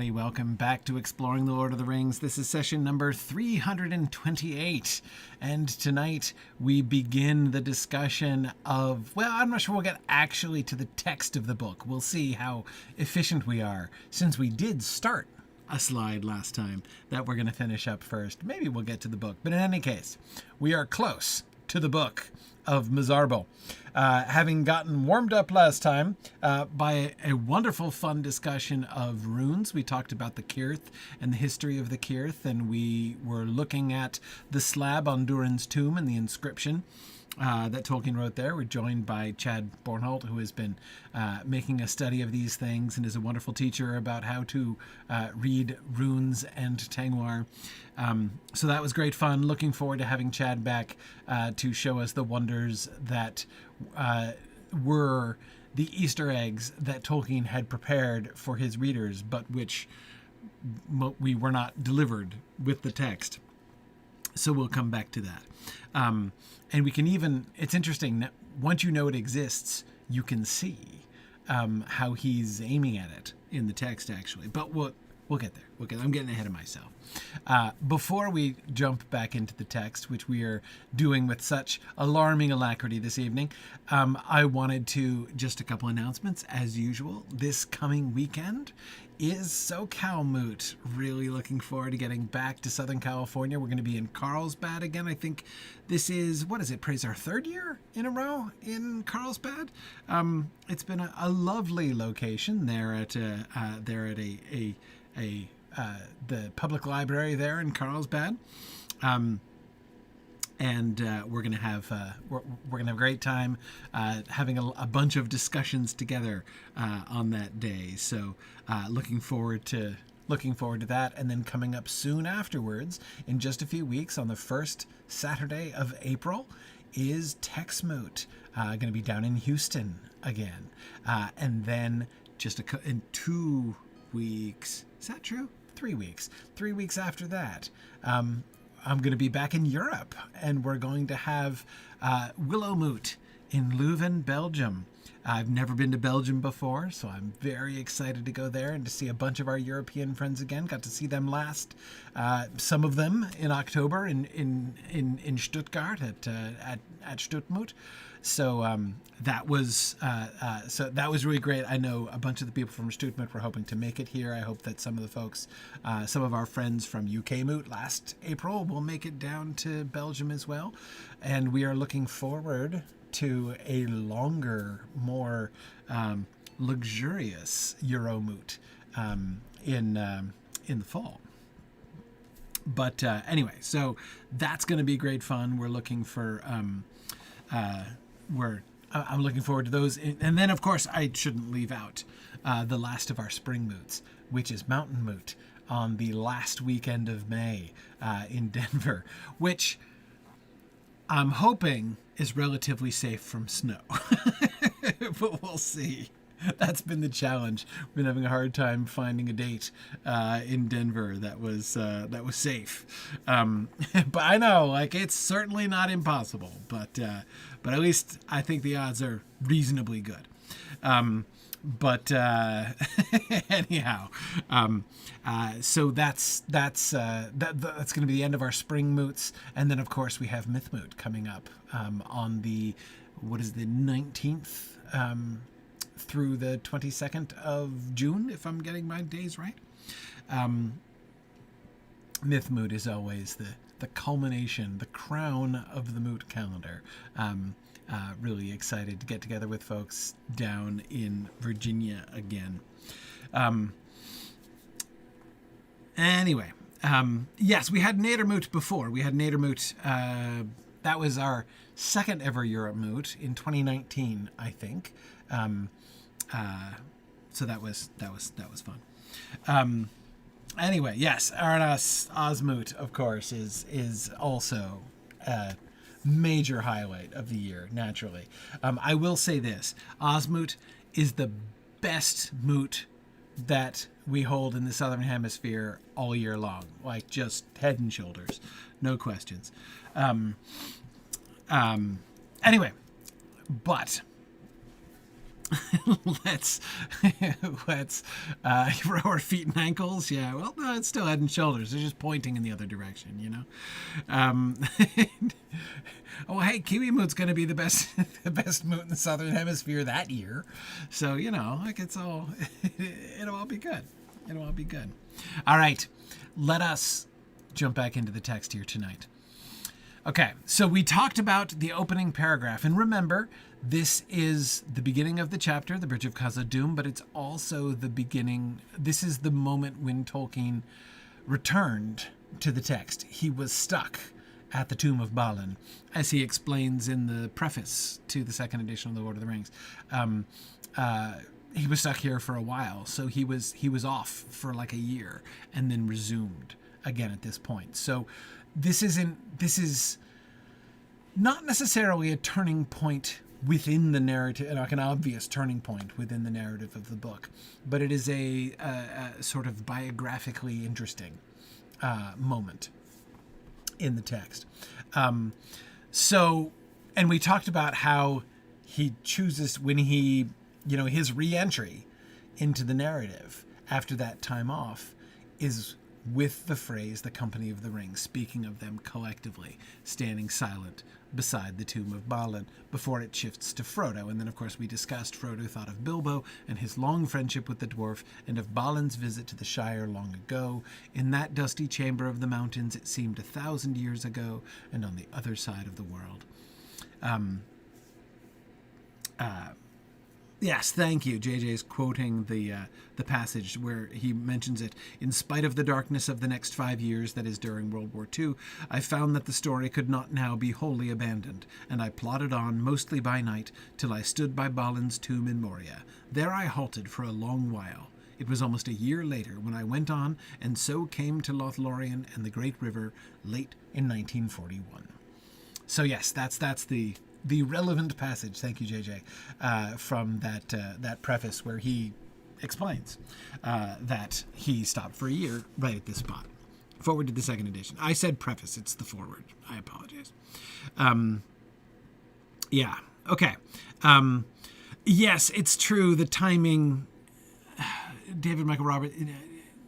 everybody. Welcome back to Exploring the Lord of the Rings. This is session number 328. And tonight we begin the discussion of, well, I'm not sure we'll get actually to the text of the book. We'll see how efficient we are, since we did start a slide last time that we're going to finish up first. Maybe we'll get to the book. But in any case, we are close to the Book of Mazarbul. Having gotten warmed up last time by a wonderful, fun discussion of runes. We talked about the Cirth and the history of the Cirth, and we were looking at the slab on Durin's tomb and the inscription that Tolkien wrote there. We're joined by Chad Bornholt, who has been making a study of these things and is a wonderful teacher about how to read runes and Tengwar. So that was great fun. Looking forward to having Chad back to show us the wonders that were the Easter eggs that Tolkien had prepared for his readers, but which we were not delivered with the text. So we'll come back to that. And we can even, it's interesting, once you know it exists, you can see how he's aiming at it in the text, actually. But we'll get there. I'm getting ahead of myself. Before we jump back into the text, which we are doing with such alarming alacrity this evening, I wanted to, just a couple announcements, as usual. This coming weekend is SoCal Moot. Really looking forward to getting back to Southern California. We're going to be in Carlsbad again. I think this is, praise our third year in a row in Carlsbad. It's been a lovely location there at the public library there in Carlsbad. And we're gonna have a great time having a bunch of discussions together on that day. So looking forward to that. And then coming up soon afterwards, in just a few weeks, on the first Saturday of April, is Tex Moot. Going to be down in Houston again, and then just in 2 weeks. Is that true? 3 weeks. 3 weeks after that, I'm going to be back in Europe, and we're going to have Willow Moot in Leuven, Belgium. I've never been to Belgium before, so I'm very excited to go there and to see a bunch of our European friends again. Got to see them last, some of them in October in Stuttgart at Stuttmoot. So that was really great. I know a bunch of the people from Stuttmoot were hoping to make it here. I hope that some of the folks, some of our friends from UK Moot last April, will make it down to Belgium as well. And we are looking forward to a longer, more luxurious Euro Moot in the fall. But anyway, so that's going to be great fun. We're looking for I'm looking forward to those. And then, of course, I shouldn't leave out the last of our spring moots, which is Mountain Moot on the last weekend of May in Denver, which I'm hoping is relatively safe from snow. But we'll see. That's been the challenge. We've been having a hard time finding a date in Denver that was safe. But I know, it's certainly not impossible. But at least I think the odds are reasonably good. But anyhow, so that's going to be the end of our spring moots, and then of course we have Myth Moot coming up on the 19th. Through the 22nd of June, if I'm getting my days right. Myth Moot is always the culmination, the crown of the Moot calendar. Really excited to get together with folks down in Virginia again. Anyway, yes, we had Nader Moot before. We had Nader Moot. That was our second ever Europe Moot in 2019, I think. So that was fun. Anyway, yes, Arnas Osmoot, of course, is also a major highlight of the year, naturally. I will say this, Osmoot is the best moot that we hold in the Southern Hemisphere all year long, just head and shoulders, no questions. Anyway, but let's let's or feet and ankles. Yeah, well, no, it's still head and shoulders. They're just pointing in the other direction, you know. Um, oh, hey, kiwi moot's going to be the best the best moot in the southern hemisphere that year, so you know, like it's all it'll all be good. It'll all be good. All right, let us jump back into the text here tonight. Okay, so we talked about the opening paragraph, and remember, this is the beginning of the chapter, the Bridge of Khazad-dûm, but it's also the beginning. This is the moment when Tolkien returned to the text. He was stuck at the tomb of Balin, as he explains in the preface to the second edition of The Lord of the Rings. He was stuck here for a while, so he was off for like a year, and then resumed again at this point. So this is not necessarily a turning point within the narrative, like an obvious turning point within the narrative of the book, but it is a sort of biographically interesting moment in the text. So, and we talked about how he chooses when he, his re-entry into the narrative after that time off is with the phrase, the Company of the Ring, speaking of them collectively, standing silent beside the tomb of Balin before it shifts to Frodo. And then, of course, we discussed Frodo thought of Bilbo and his long friendship with the dwarf, and of Balin's visit to the Shire long ago. In that dusty chamber of the mountains, it seemed 1,000 years ago, and on the other side of the world. Yes, thank you. JJ's quoting the passage where he mentions it. In spite of the darkness of the next 5 years, that is during World War II, I found that the story could not now be wholly abandoned, and I plodded on, mostly by night, till I stood by Balin's tomb in Moria. There I halted for a long while. It was almost a year later when I went on, and so came to Lothlorien and the Great River late in 1941. So yes, that's the relevant passage, thank you, JJ, from that preface where he explains that he stopped for a year right at this spot. Forward to the second edition. I said preface, it's the forward. I apologize. Yeah, okay. Yes, it's true, the timing, David Michael Robert,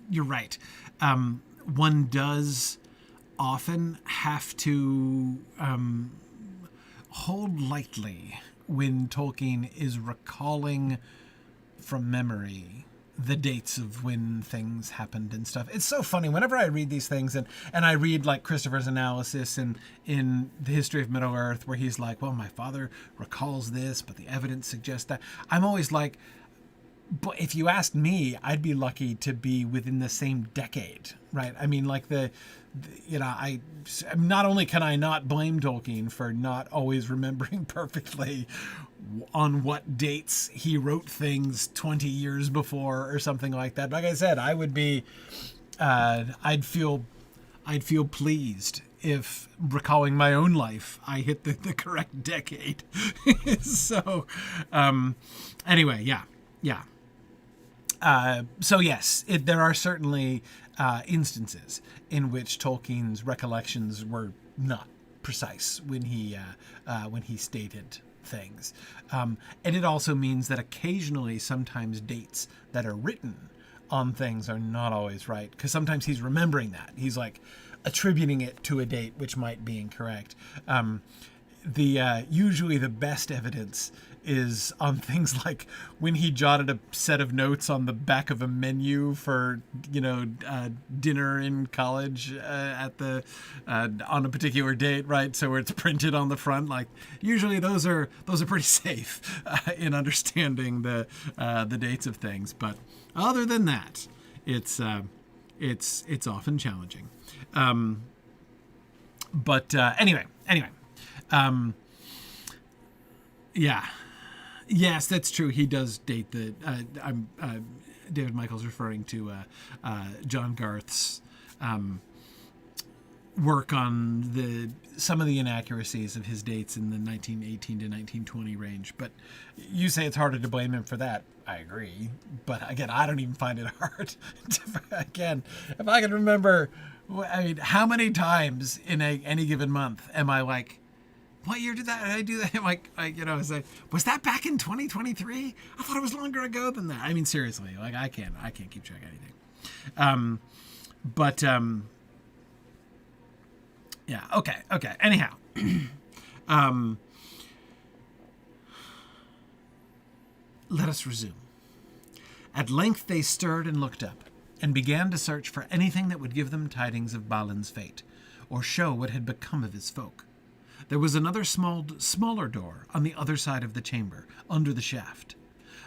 you're right. One does often have to hold lightly when Tolkien is recalling from memory the dates of when things happened and stuff. It's so funny whenever I read these things and I read like Christopher's analysis in the History of Middle-earth where he's like, well, my father recalls this, but the evidence suggests that. I'm always like, but if you asked me, I'd be lucky to be within the same decade, right? I mean, like I not only can I not blame Tolkien for not always remembering perfectly on what dates he wrote things 20 years before or something like that. Like I said, I would be, I'd feel pleased if recalling my own life, I hit the correct decade. So, anyway, yeah. So yes, there are certainly instances in which Tolkien's recollections were not precise when he stated things, and it also means that occasionally, sometimes dates that are written on things are not always right, because sometimes he's remembering that he's like attributing it to a date which might be incorrect. Usually the best evidence is on things like when he jotted a set of notes on the back of a menu for dinner in college on a particular date, right? So where it's printed on the front. Like usually those are pretty safe in understanding the dates of things. But other than that, it's often challenging. Anyway. Yeah. Yes, that's true. He does date the. David Michael's referring to John Garth's work on some of the inaccuracies of his dates in the 1918 to 1920 range. But you say it's harder to blame him for that. I agree. But again, I don't even find it hard. Again, if I can remember, I mean, how many times in any given month am I like, what year did I do that? I was like, was that back in 2023? I thought it was longer ago than that. I mean, seriously, like I can't keep track of anything. Yeah. Okay. Anyhow, let us resume. At length they stirred and looked up, and began to search for anything that would give them tidings of Balin's fate, or show what had become of his folk. There was another smaller door on the other side of the chamber, under the shaft.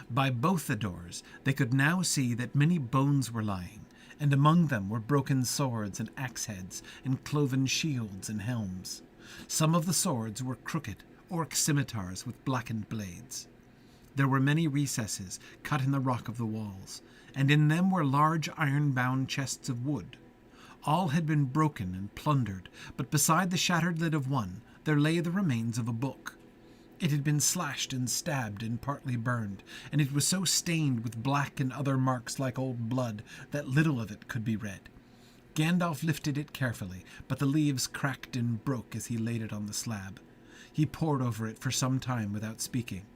By both the doors they could now see that many bones were lying, and among them were broken swords and axe heads, and cloven shields and helms. Some of the swords were crooked, orc scimitars with blackened blades. There were many recesses cut in the rock of the walls, and in them were large iron-bound chests of wood. All had been broken and plundered, but beside the shattered lid of one there lay the remains of a book. It had been slashed and stabbed and partly burned, and it was so stained with black and other marks like old blood that little of it could be read. Gandalf lifted it carefully, but the leaves cracked and broke as he laid it on the slab. He pored over it for some time without speaking.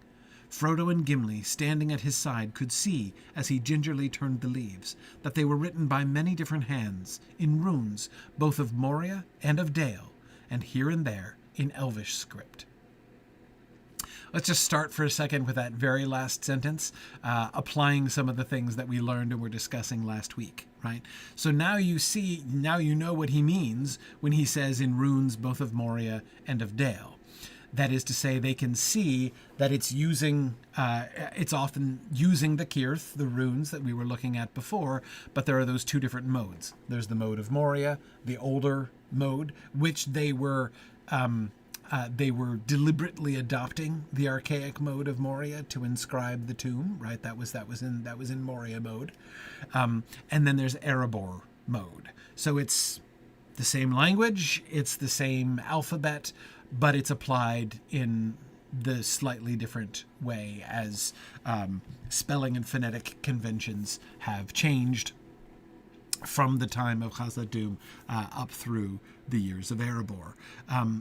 Frodo and Gimli, standing at his side, could see, as he gingerly turned the leaves, that they were written by many different hands, in runes, both of Moria and of Dale, and here and there in Elvish script. Let's just start for a second with that very last sentence, applying some of the things that we learned and were discussing last week, right? So now you know what he means when he says in runes both of Moria and of Dale. That is to say, they can see that it's often using the Cirth, the runes that we were looking at before, but there are those two different modes. There's the mode of Moria, the older mode, which they were deliberately adopting the archaic mode of Moria to inscribe the tomb, right? That was in Moria mode, and then there's Erebor mode. So it's the same language, it's the same alphabet, but it's applied in the slightly different way as spelling and phonetic conventions have changed from the time of Khazad-dûm up through the years of Erebor.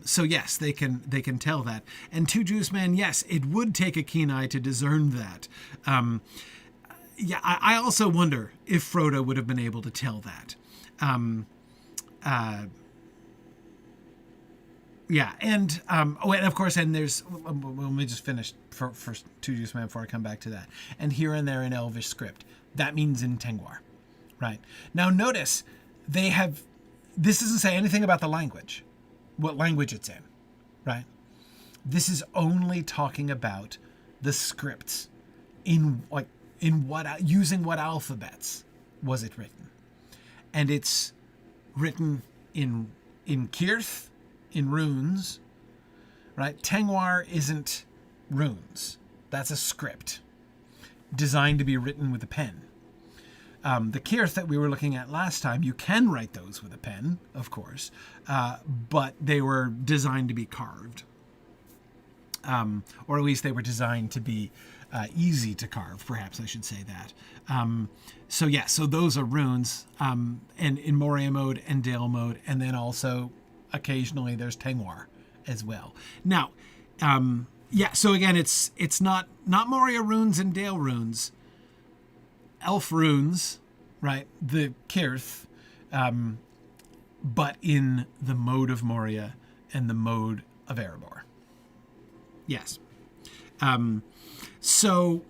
So yes, they can tell that. And to Juice Man, yes, it would take a keen eye to discern that. I also wonder if Frodo would have been able to tell that. And of course, and there's, let me just finish for Two Juice Man before I come back to that. And here and there in Elvish script, that means in Tengwar, right? Now notice, this doesn't say anything about the language, what language it's in, right? This is only talking about the scripts using what alphabets was it written. And it's written in Cirth, in runes, right? Tengwar isn't runes. That's a script designed to be written with a pen. The Cirth that we were looking at last time, you can write those with a pen, of course, but they were designed to be carved. Or at least they were designed to be easy to carve, perhaps I should say that. So those are runes, and in Moria mode and Dale mode, and then also occasionally there's Tengwar as well. Now, so again, it's not Moria runes and Dale runes, elf runes, right? The Cirth, but in the mode of Moria and the mode of Erebor. Yes. So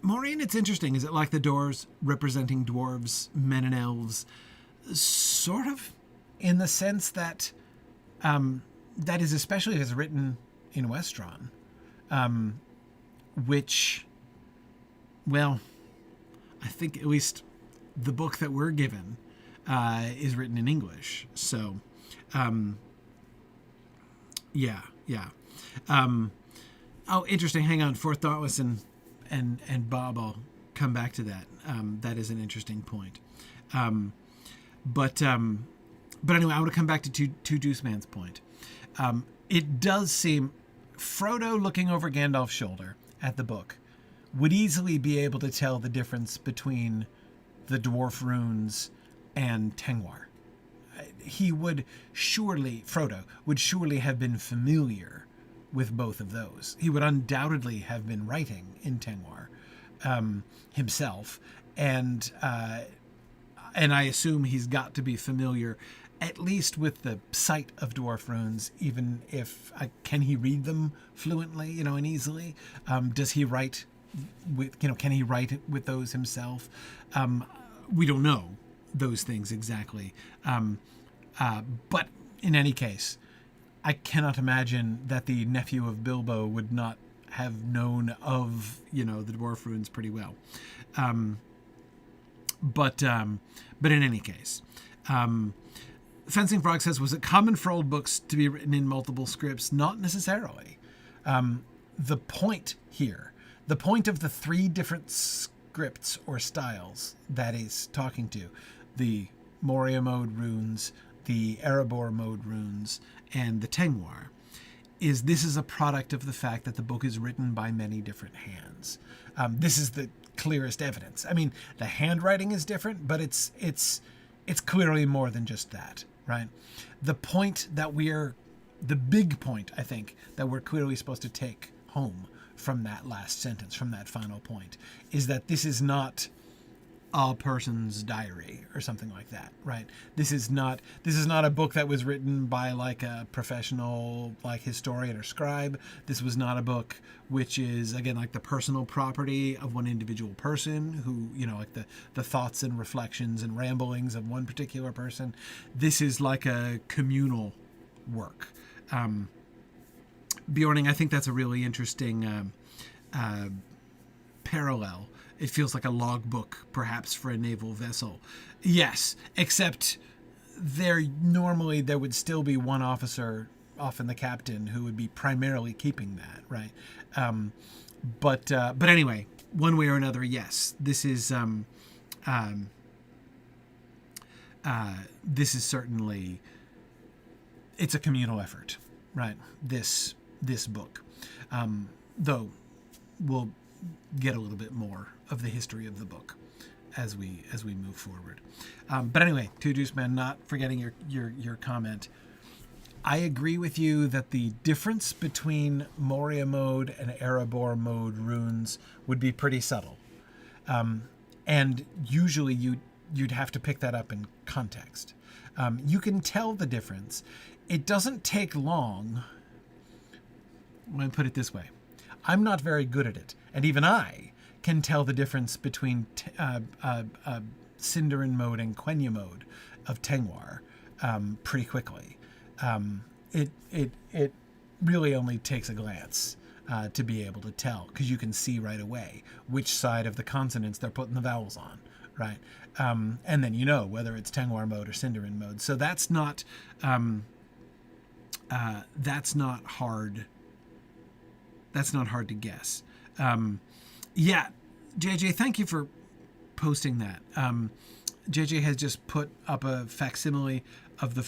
Morian, it's interesting. Is it like the doors representing dwarves, men and elves? Sort of, in the sense that that is especially as written in Westron, which, well, I think at least the book that we're given is written in English. So, interesting. Hang on. For Thoughtless and Bob, I'll come back to that. That is an interesting point. But anyway, I want to come back to Two Juice Man's point. It does seem Frodo, looking over Gandalf's shoulder at the book, would easily be able to tell the difference between the dwarf runes and Tengwar. Frodo would surely have been familiar with both of those. He would undoubtedly have been writing in Tengwar himself, and I assume he's got to be familiar at least with the sight of dwarf runes, even if can he read them fluently, and easily? Does he write with, can he write with those himself? We don't know those things exactly. But in any case, I cannot imagine that the nephew of Bilbo would not have known of, the dwarf runes pretty well. But in any case, Fencing Frog says, was it common for old books to be written in multiple scripts? Not necessarily. The point here, the point of the three different scripts or styles that he's talking to, the Moria mode runes, the Erebor mode runes, and the Tengwar, is this is a product of the fact that the book is written by many different hands. This is the clearest evidence. I mean, the handwriting is different, but it's clearly more than just that, right? The big point, I think, that we're clearly supposed to take home from that last sentence, from that final point, is that this is not a person's diary or something like that, right? This is not a book that was written by like a professional like historian or scribe. This was not a book which is, again, like the personal property of one individual person who, like the thoughts and reflections and ramblings of one particular person. This is like a communal work. Bjorning, I think that's a really interesting parallel. It feels like a logbook, perhaps, for a naval vessel. Yes, except there would still be one officer, often the captain, who would be primarily keeping that, right? But anyway, one way or another, yes, this is certainly, it's a communal effort, right? This book, though we'll get a little bit more of the history of the book as we move forward. But anyway, Two Juice Man, not forgetting your comment. I agree with you that the difference between Moria mode and Erebor mode runes would be pretty subtle. And usually you'd have to pick that up in context. You can tell the difference. It doesn't take long. Let me put it this way. I'm not very good at it, and even I can tell the difference between Sindarin mode and Quenya mode of Tengwar pretty quickly. It really only takes a glance to be able to tell, because you can see right away which side of the consonants they're putting the vowels on, right? And then whether it's Tengwar mode or Sindarin mode. So that's not hard. That's not hard to guess. Yeah, JJ, thank you for posting that. JJ has just put up a facsimile of the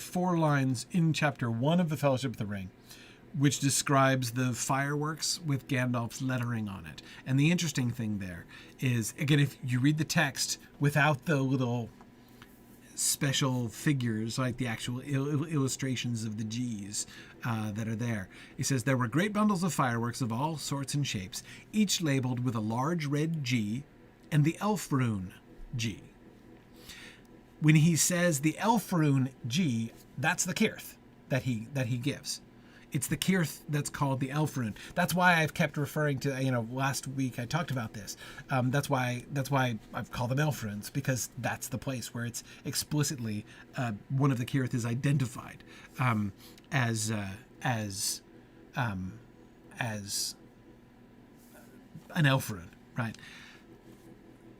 4 lines in chapter 1 of the Fellowship of the Ring, which describes the fireworks with Gandalf's lettering on it. And the interesting thing there is, again, if you read the text without the little special figures, like the actual illustrations of the G's that are there. It says, there were great bundles of fireworks of all sorts and shapes, each labeled with a large red G and the elf rune G. When he says the elf rune G, that's the Kirth that he gives. It's the Kirth that's called the elf rune. That's why I've kept referring to, last week I talked about this. That's why I've called them elf runes, because that's the place where it's explicitly one of the Kirth is identified as an elf rune, right?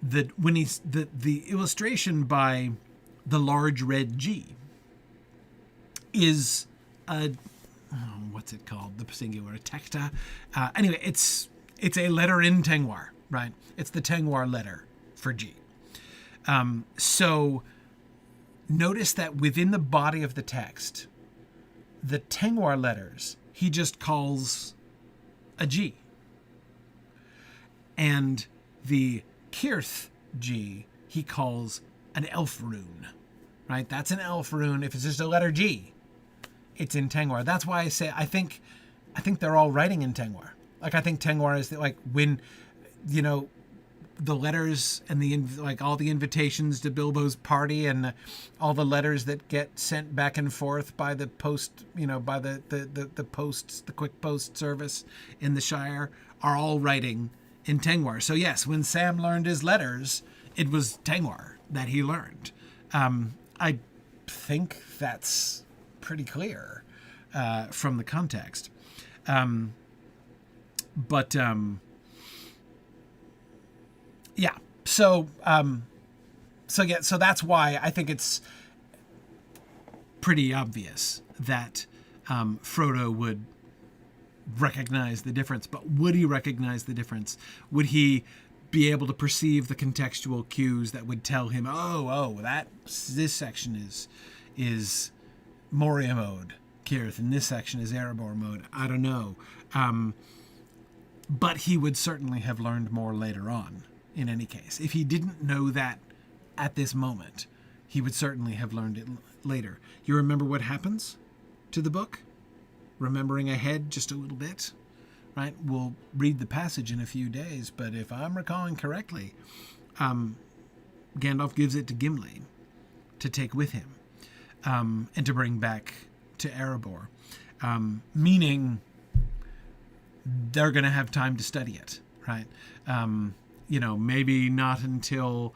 The illustration by the large red G is what's it called? The singular, tekta. Anyway, it's a letter in Tengwar, right? It's the Tengwar letter for G. So notice that within the body of the text, the Tengwar letters, he just calls a G. And the Kirth G, he calls an elf rune, right? That's an elf rune. If it's just a letter G, it's in Tengwar. That's why I say I think they're all writing in Tengwar. Like I think Tengwar is like when, you know, the letters and like all the invitations to Bilbo's party and all the letters that get sent back and forth by the post, you know, by the posts, the quick post service in the Shire are all writing in Tengwar. So yes, when Sam learned his letters, it was Tengwar that he learned. I think that's pretty clear from the context. Yeah. So that's why I think it's pretty obvious that Frodo would recognize the difference. But would he recognize the difference? Would he be able to perceive the contextual cues that would tell him, this section is Moria mode, Cirith, and this section is Erebor mode? I don't know. But he would certainly have learned more later on. In any case, if he didn't know that at this moment, he would certainly have learned it later. You remember what happens to the book? Remembering ahead just a little bit, right? We'll read the passage in a few days, but if I'm recalling correctly, Gandalf gives it to Gimli to take with him and to bring back to Erebor, meaning they're going to have time to study it, right? You know, maybe not until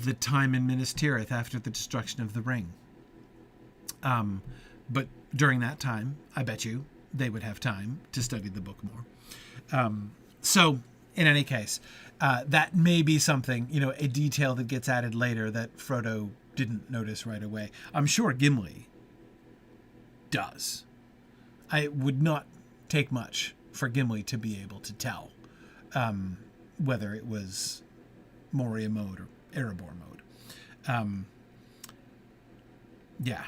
the time in Minas Tirith after the destruction of the ring. But during that time, I bet you they would have time to study the book more. So in any case, that may be something, you know, a detail that gets added later that Frodo didn't notice right away. I'm sure Gimli does. It would not take much for Gimli to be able to tell whether it was Moria mode or Erebor mode. Yeah.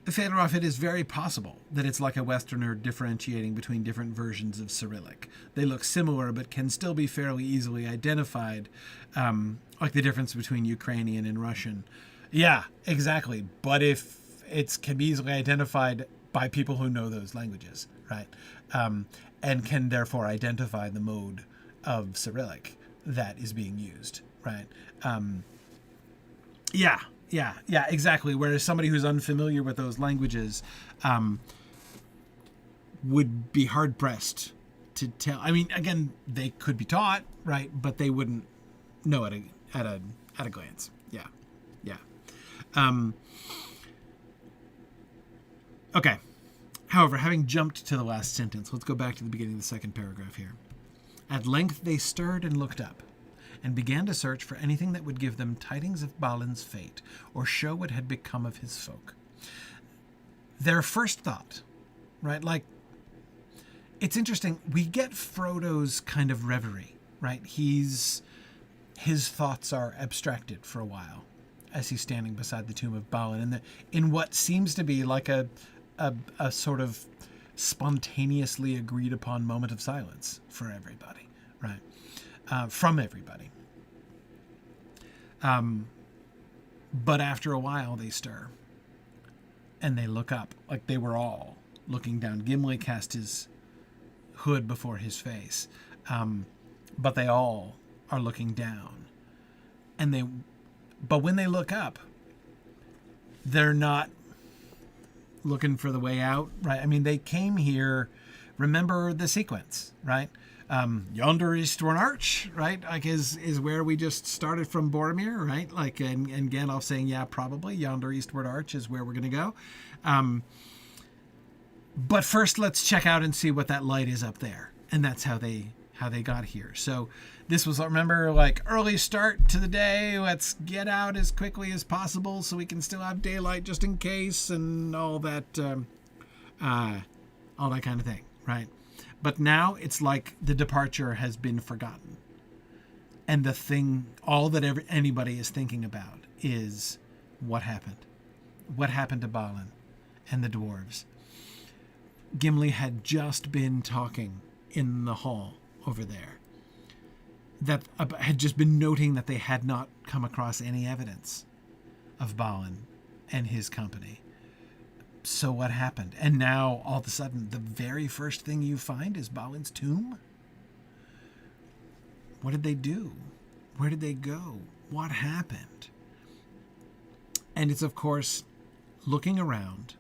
Fëanor, it is very possible that it's like a Westerner differentiating between different versions of Cyrillic. They look similar, but can still be fairly easily identified, like the difference between Ukrainian and Russian. Yeah, exactly. But if it can be easily identified by people who know those languages, right? And can therefore identify the mode of Cyrillic that is being used, right? Yeah, exactly. Whereas somebody who's unfamiliar with those languages would be hard-pressed to tell. I mean, again, they could be taught, right? But they wouldn't know at a glance. Yeah. Okay. However, having jumped to the last sentence, let's go back to the beginning of the second paragraph here. At length they stirred and looked up, and began to search for anything that would give them tidings of Balin's fate, or show what had become of his folk. Their first thought, right? Like, it's interesting. We get Frodo's kind of reverie, right? His thoughts are abstracted for a while as he's standing beside the tomb of Balin, and in what seems to be like a sort of spontaneously agreed upon moment of silence for everybody, right? From everybody. But after a while they stir and they look up, like they were all looking down. Gimli cast his hood before his face, but they all are looking down, but when they look up, they're not looking for the way out, right? I mean, they came here, remember the sequence, right? Yonder eastward arch, right? Like is where we just started from Boromir, right? Like, and Gandalf saying, yeah, probably yonder eastward arch is where we're going to go. But first let's check out and see what that light is up there. And that's how they got here. So this was, remember, like early start to the day. Let's get out as quickly as possible so we can still have daylight just in case, and all that kind of thing, right? But now it's like the departure has been forgotten. And the thing, all that anybody is thinking about is what happened. What happened to Balin and the dwarves? Gimli had just been talking in the hall over there that had just been noting that they had not come across any evidence of Balin and his company. So what happened? And now, all of a sudden, the very first thing you find is Balin's tomb? What did they do? Where did they go? What happened? And it's, of course, looking around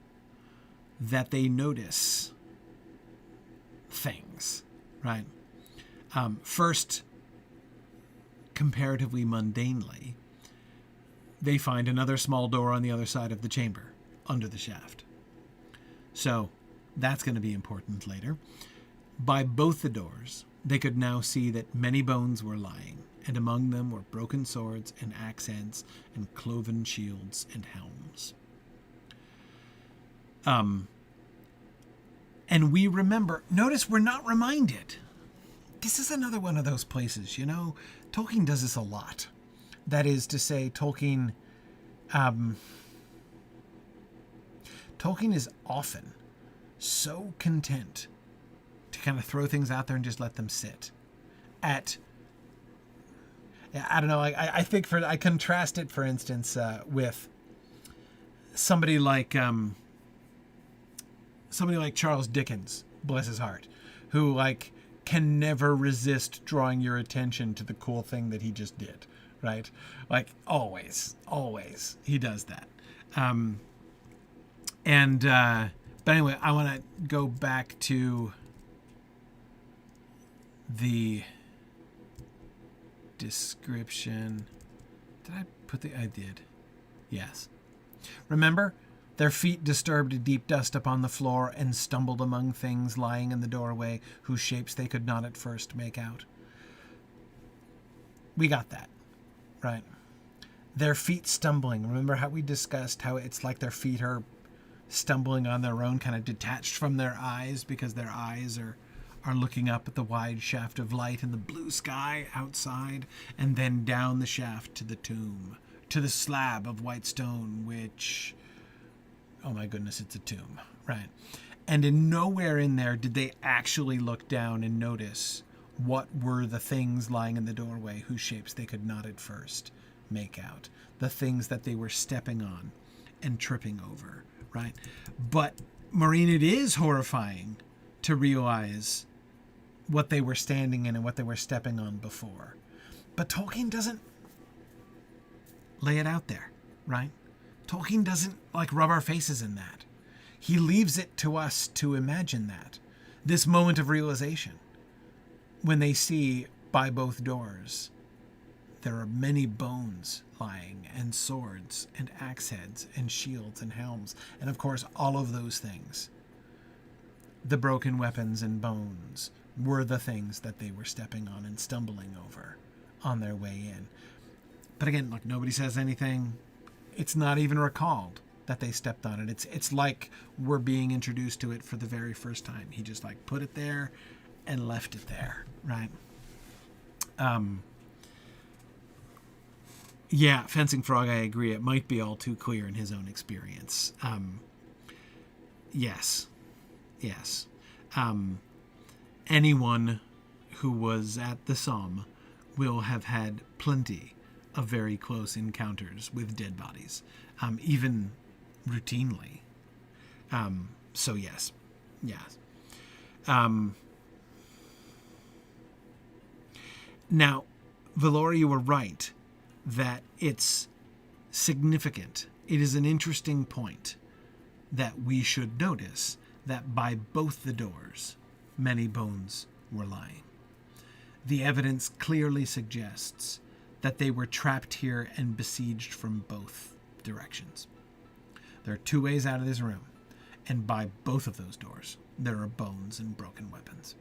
that they notice things, right? First, comparatively mundanely, they find another small door on the other side of the chamber, under the shaft. So that's going to be important later. By both the doors, they could now see that many bones were lying, and among them were broken swords and axe heads and cloven shields and helms. And we remember, notice we're not reminded. This is another one of those places, Tolkien does this a lot. That is to say, Tolkien is often so content to kind of throw things out there and just let them sit. I don't know, I think I contrast it, for instance, with somebody like Charles Dickens, bless his heart, who can never resist drawing your attention to the cool thing that he just did, right? Always he does that. But anyway, I want to go back to the description. I did. Yes. Remember? Their feet disturbed a deep dust upon the floor and stumbled among things lying in the doorway whose shapes they could not at first make out. We got that, right? Their feet stumbling. Remember how we discussed how it's like their feet are stumbling on their own, kind of detached from their eyes because their eyes are looking up at the wide shaft of light in the blue sky outside, and then down the shaft to the tomb, to the slab of white stone, which... oh my goodness, it's a tomb, right? And in nowhere in there did they actually look down and notice what were the things lying in the doorway whose shapes they could not at first make out. The things that they were stepping on and tripping over, right? But, Maureen, it is horrifying to realize what they were standing in and what they were stepping on before. But Tolkien doesn't lay it out there, right? Tolkien doesn't rub our faces in that. He leaves it to us to imagine that. This moment of realization. When they see by both doors, there are many bones lying, and swords, and axe heads, and shields, and helms. And of course, all of those things, the broken weapons and bones, were the things that they were stepping on and stumbling over on their way in. But again, nobody says anything. It's not even recalled that they stepped on it. It's like we're being introduced to it for the very first time. He just put it there and left it there, right? Yeah, Fencing Frog, I agree. It might be all too clear in his own experience. Yes. Anyone who was at the Somme will have had plenty of very close encounters with dead bodies, even routinely. So yes. Now, Valora, you were right that it's significant. It is an interesting point that we should notice that by both the doors, many bones were lying. The evidence clearly suggests that they were trapped here and besieged from both directions. There are two ways out of this room, and by both of those doors, there are bones and broken weapons.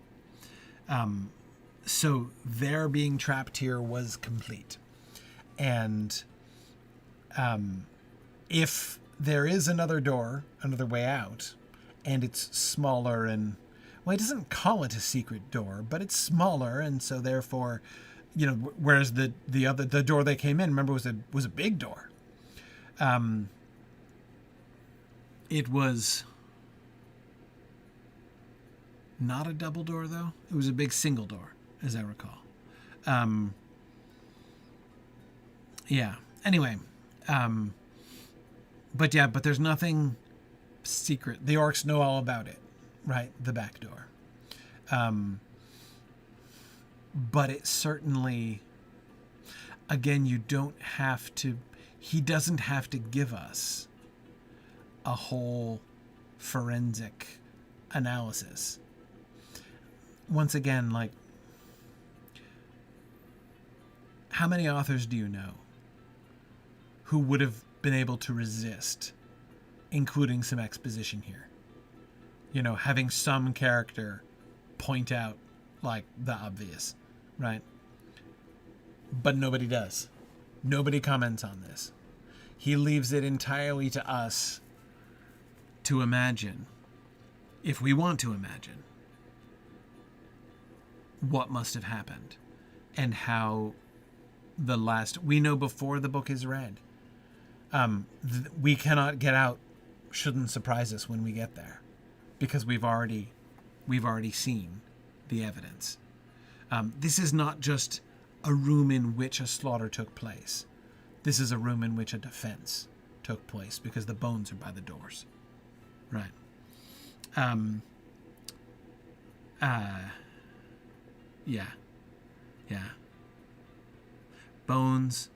So their being trapped here was complete. And if there is another door, another way out, and it's smaller and, well, it doesn't call it a secret door, but it's smaller, and so therefore, whereas the door they came in, remember, was a big door. It was not a double door, though. It was a big single door, as I recall. Yeah. Anyway, but there's nothing secret. The orcs know all about it, right? The back door. But it certainly, again, you don't have to, he doesn't have to give us a whole forensic analysis. Once again, like, how many authors do you know who would have been able to resist including some exposition here? You know, having some character point out, like, the obvious, right? But nobody does. Nobody comments on this. He leaves it entirely to us to imagine, if we want to imagine, what must have happened and how the last, we know before the book is read. We cannot get out shouldn't surprise us when we get there, because we've already seen the evidence. This is not just a room in which a slaughter took place. This is a room in which a defense took place, because the bones are by the doors. Right. Yeah. Bones,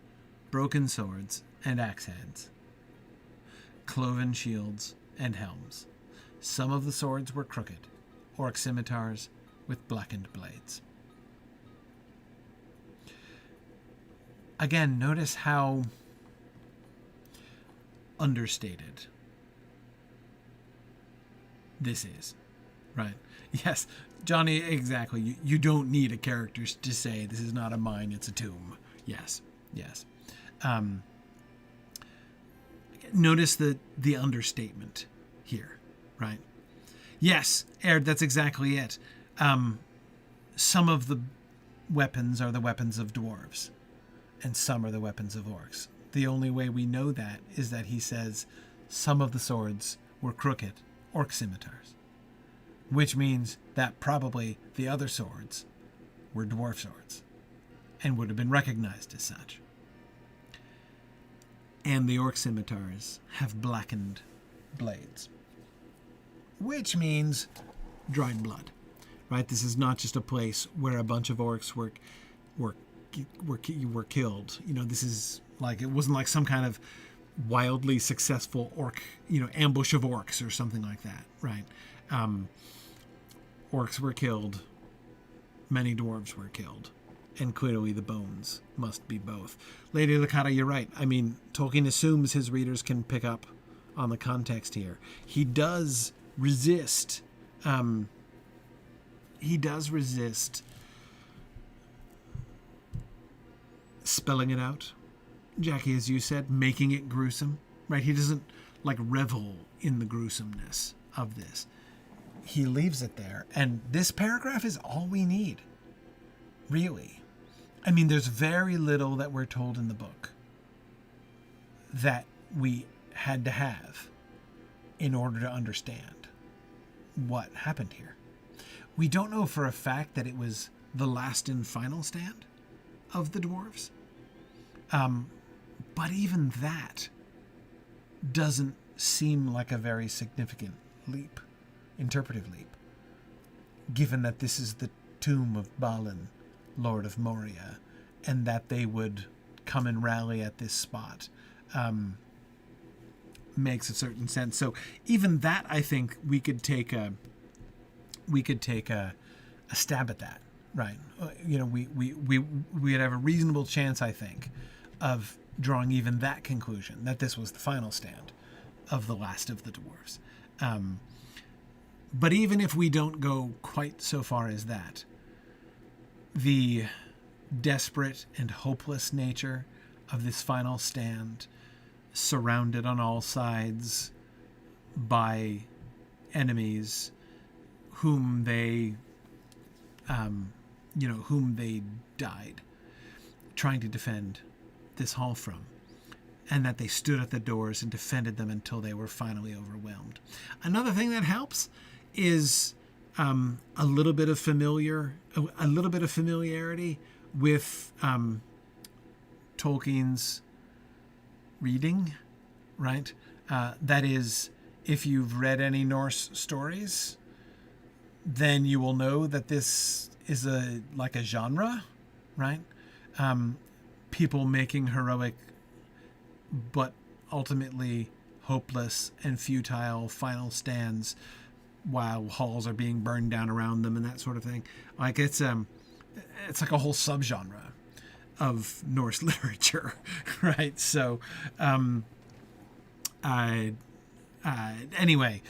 broken swords and axe heads, cloven shields and helms. Some of the swords were crooked, orc scimitars with blackened blades. Again, notice how understated this is, right? Yes, Johnny, exactly. You don't need a character to say this is not a mine, it's a tomb. Yes. Notice the understatement here, right? Yes, Aird, that's exactly it. Some of the weapons are the weapons of dwarves, and some are the weapons of orcs. The only way we know that is that he says some of the swords were crooked orc scimitars, which means that probably the other swords were dwarf swords and would have been recognized as such. And the orc scimitars have blackened blades, which means dried blood, right? This is not just a place where a bunch of orcs were killed. You know, this is like, it wasn't like some kind of wildly successful orc, ambush of orcs or something like that, right? Orcs were killed, many dwarves were killed, and clearly the bones must be both. Lady Lakata, you're right. I mean, Tolkien assumes his readers can pick up on the context here. He does resist. Spelling it out, Jackie, as you said, making it gruesome, right? He doesn't revel in the gruesomeness of this. He leaves it there, and this paragraph is all we need, really. I mean, there's very little that we're told in the book that we had to have in order to understand what happened here. We don't know for a fact that it was the last and final stand of the dwarves. But even that doesn't seem like a very significant leap, interpretive leap, given that this is the tomb of Balin, Lord of Moria, and that they would come and rally at this spot. Makes a certain sense. So even that, I think we could take a stab at that, right? We'd have a reasonable chance, I think, of drawing even that conclusion, that this was the final stand of the last of the dwarves. But even if we don't go quite so far as that, the desperate and hopeless nature of this final stand, surrounded on all sides by enemies whom they died trying to defend this hall from, and that they stood at the doors and defended them until they were finally overwhelmed. Another thing that helps is a little bit of familiarity with Tolkien's reading, right? That is, if you've read any Norse stories, then you will know that this is a genre, right? People making heroic but ultimately hopeless and futile final stands while halls are being burned down around them and that sort of thing. Like it's like a whole subgenre of Norse literature, right? So, anyway,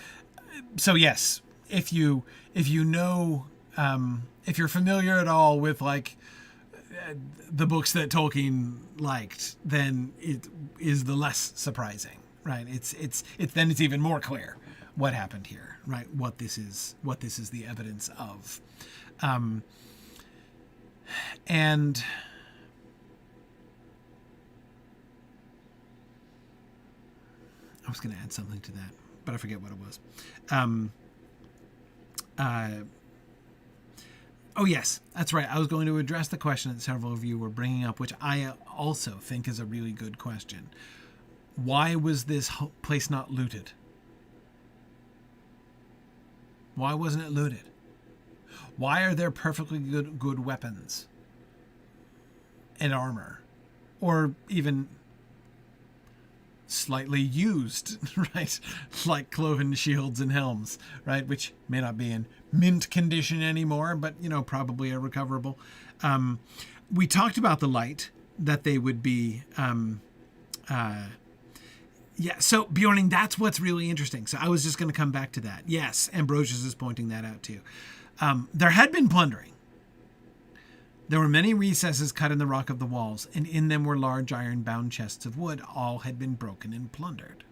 so yes, if you know, if you're familiar at all with like the books that Tolkien liked, then it is the less surprising, right? It's then it's even more clear what happened here, right? What this is the evidence of, and I was going to add something to that, but I forget what it was. Oh, yes, that's right. I was going to address the question that several of you were bringing up, which I also think is a really good question. Why was this place not looted? Why wasn't it looted? Why are there perfectly good weapons and armor, or even slightly used, right? Like cloven shields and helms, right? Which may not be in mint condition anymore, but, probably are recoverable. We talked about the light, that they would be, so Bjorning, that's what's really interesting. So I was just going to come back to that. Yes, Ambrosius is pointing that out too. There had been plundering. There were many recesses cut in the rock of the walls, and in them were large iron-bound chests of wood. All had been broken and plundered.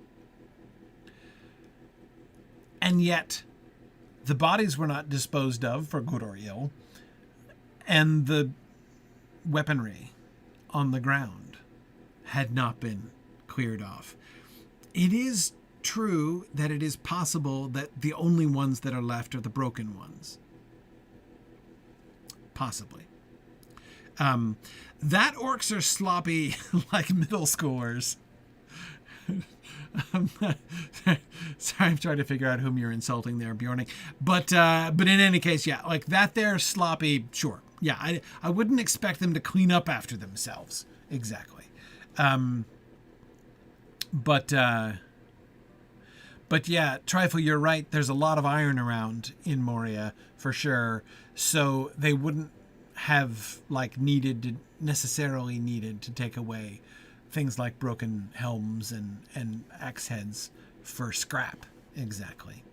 And yet, the bodies were not disposed of for good or ill, and the weaponry on the ground had not been cleared off. It is true that it is possible that the only ones that are left are the broken ones. Possibly. That orcs are sloppy like middle schoolers. Sorry, I'm trying to figure out whom you're insulting there, Bjorning. But in any case, yeah, like that they're sloppy, sure. Yeah, I wouldn't expect them to clean up after themselves. Exactly. But yeah, Trifle, you're right. There's a lot of iron around in Moria, for sure. So they wouldn't have necessarily needed to take away things like broken helms and axe heads for scrap. Exactly.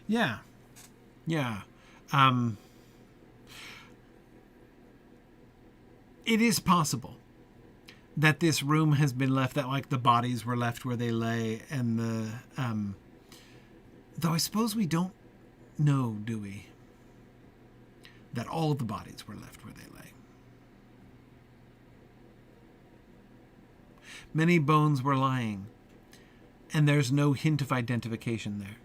Yeah. It is possible that this room has been left, that like the bodies were left where they lay, and though I suppose we don't know, do we, that all the bodies were left where they lay. Many bones were lying, and there's no hint of identification there.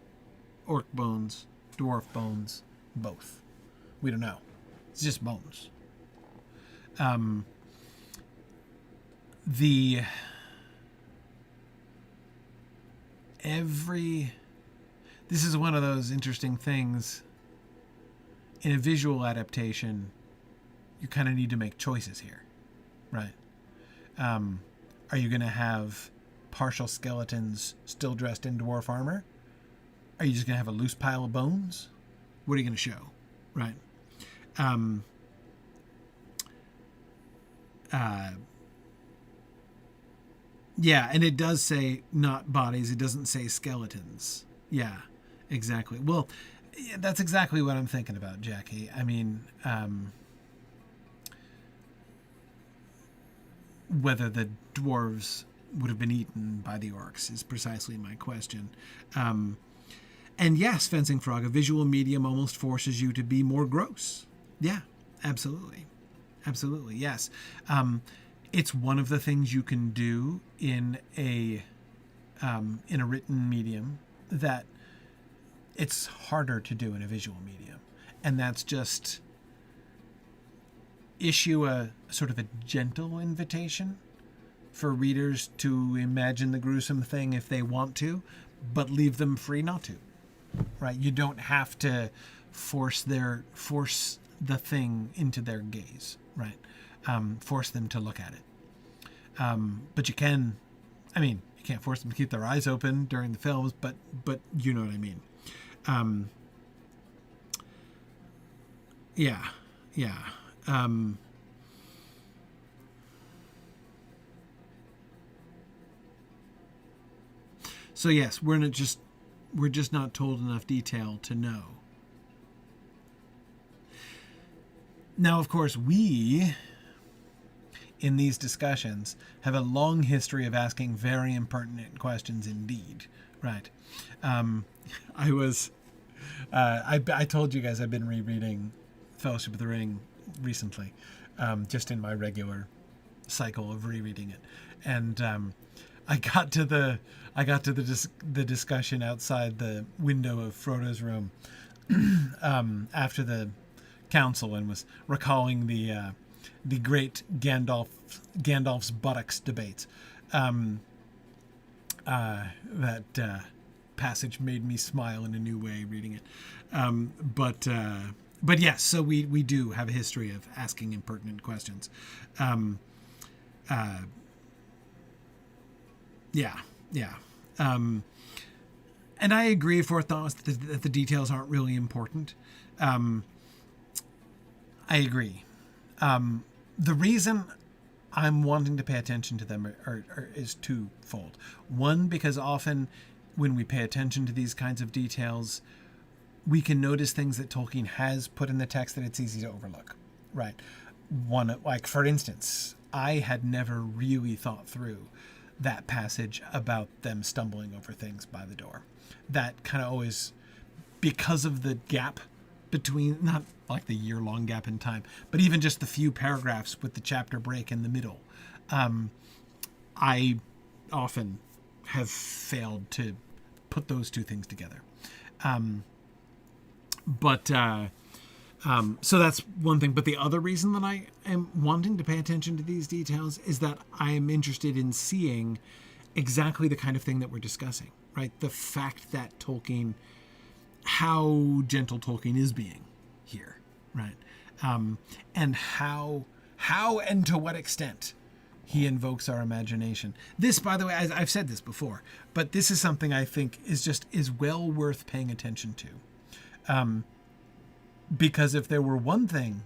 Orc bones, dwarf bones, both. We don't know. It's just bones. This is one of those interesting things. In a visual adaptation, you kind of need to make choices here, right? Are you going to have partial skeletons still dressed in dwarf armor? Are you just going to have a loose pile of bones? What are you going to show, right? Yeah, and it does say not bodies. It doesn't say skeletons. Yeah, exactly. Well, that's exactly what I'm thinking about, Jackie. I mean, whether the dwarves would have been eaten by the orcs is precisely my question. And yes, Fencing Frog, a visual medium almost forces you to be more gross. Yeah, absolutely. Absolutely, yes. It's one of the things you can do in a in a written medium that it's harder to do in a visual medium. And that's just issue a sort of a gentle invitation for readers to imagine the gruesome thing if they want to, but leave them free not to. Right? You don't have to force the thing into their gaze, right? Force them to look at it. But you can, you can't force them to keep their eyes open during the films, but you know what I mean. Yeah. So yes, we're just not told enough detail to know. Now, of course, we, in these discussions, have a long history of asking very impertinent questions indeed, right? I told you guys I've been rereading Fellowship of the Ring recently, just in my regular cycle of rereading it, and I got to the discussion outside the window of Frodo's room after the council, and was recalling the great Gandalf's buttocks debates. That passage made me smile in a new way reading it. But yes, so we do have a history of asking impertinent questions. And I agree for thoughts that the details aren't really important. I agree. The reason I'm wanting to pay attention to them is twofold. One, because often when we pay attention to these kinds of details, we can notice things that Tolkien has put in the text that it's easy to overlook, right? One, like for instance, I had never really thought through that passage about them stumbling over things by the door. That kind of always, because of the gap between, not like the year-long gap in time, but even just the few paragraphs with the chapter break in the middle, I often have failed to put those two things together. So that's one thing. But the other reason that I am wanting to pay attention to these details is that I am interested in seeing exactly the kind of thing that we're discussing, right? The fact that Tolkien, how gentle Tolkien is being here, right? And how and to what extent he invokes our imagination. This, by the way, I've said this before, but this is something I think is well worth paying attention to. Because if there were one thing,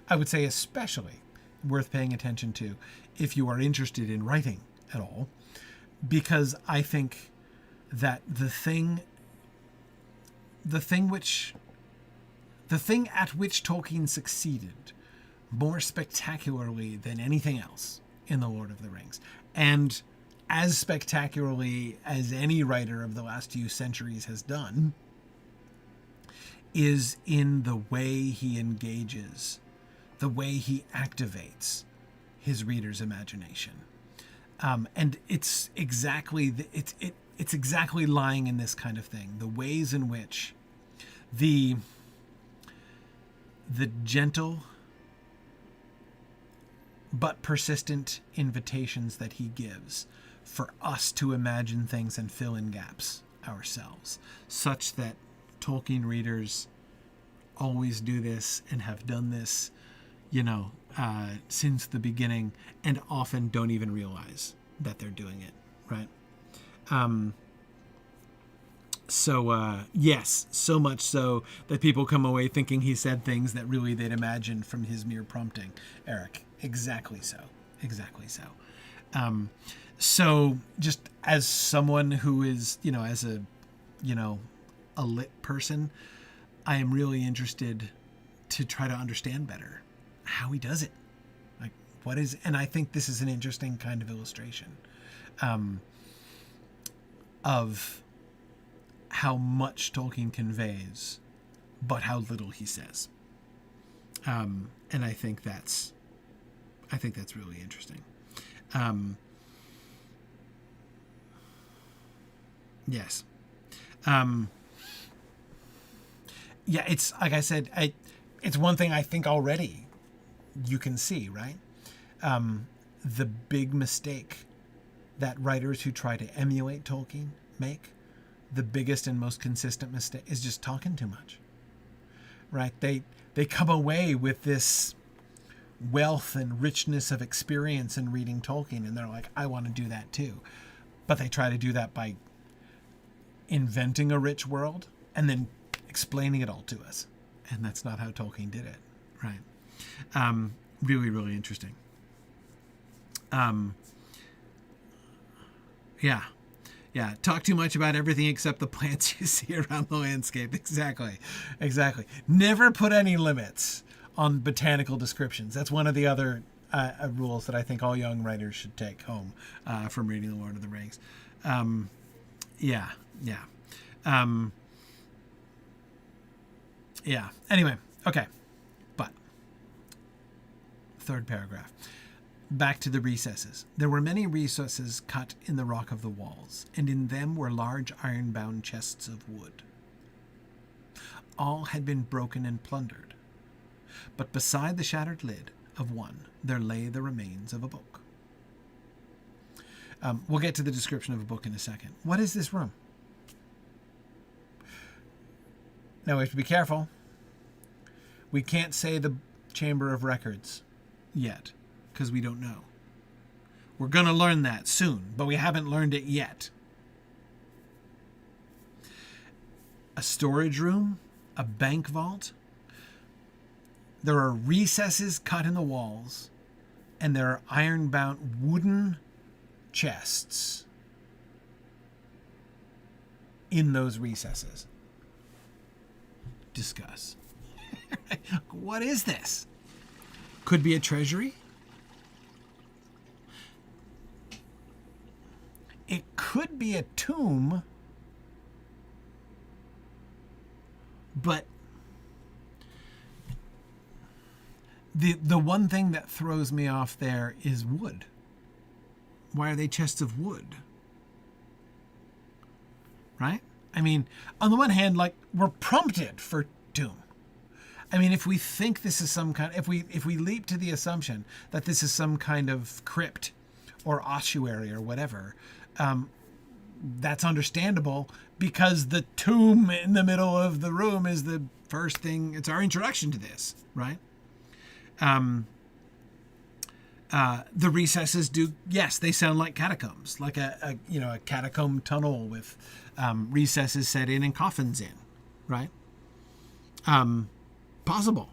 I would say especially worth paying attention to if you are interested in writing at all, because I think that the thing at which Tolkien succeeded more spectacularly than anything else in The Lord of the Rings, and as spectacularly as any writer of the last few centuries has done, is in the way he engages, the way he activates his reader's imagination. And it's exactly it's exactly lying in this kind of thing, the ways in which the gentle but persistent invitations that he gives for us to imagine things and fill in gaps ourselves, such that Tolkien readers always do this and have done this, since the beginning, and often don't even realize that they're doing it, right? Yes, so much so that people come away thinking he said things that really they'd imagined from his mere prompting. Eric, exactly so. So just as someone who is, as a lit person, I am really interested to try to understand better how he does it. Like, and I think this is an interesting kind of illustration of how much Tolkien conveys, but how little he says. And I think that's really interesting. Yes. Yeah, it's like I said, it's one thing I think already you can see, right? The big mistake that writers who try to emulate Tolkien make, the biggest and most consistent mistake, is just talking too much, right? They come away with this wealth and richness of experience in reading Tolkien, and they're like, I want to do that too. But they try to do that by inventing a rich world and then explaining it all to us. And that's not how Tolkien did it, right? Really, really interesting. Yeah. Talk too much about everything except the plants you see around the landscape. Exactly. Never put any limits on botanical descriptions. That's one of the other rules that I think all young writers should take home from reading The Lord of the Rings. Anyway, okay. But, third paragraph. Back to the recesses. There were many recesses cut in the rock of the walls, and in them were large iron-bound chests of wood. All had been broken and plundered, but beside the shattered lid of one there lay the remains of a book. We'll get to the description of a book in a second. What is this room? Now we have to be careful. We can't say the Chamber of Records yet, because we don't know. We're going to learn that soon, but we haven't learned it yet. A storage room, a bank vault. There are recesses cut in the walls, and there are iron-bound wooden chests in those recesses. Discuss. What is this? Could be a treasury. It could be a tomb, but the one thing that throws me off there is wood. Why are they chests of wood? Right? I mean, on the one hand, like, we're prompted for tomb. I mean, if we think this is some kind, if we leap to the assumption that this is some kind of crypt or ossuary or whatever, that's understandable, because the tomb in the middle of the room is the first thing. It's our introduction to this, right? The recesses do, yes, they sound like catacombs, like a catacomb tunnel with recesses set in and coffins in, right? Possible.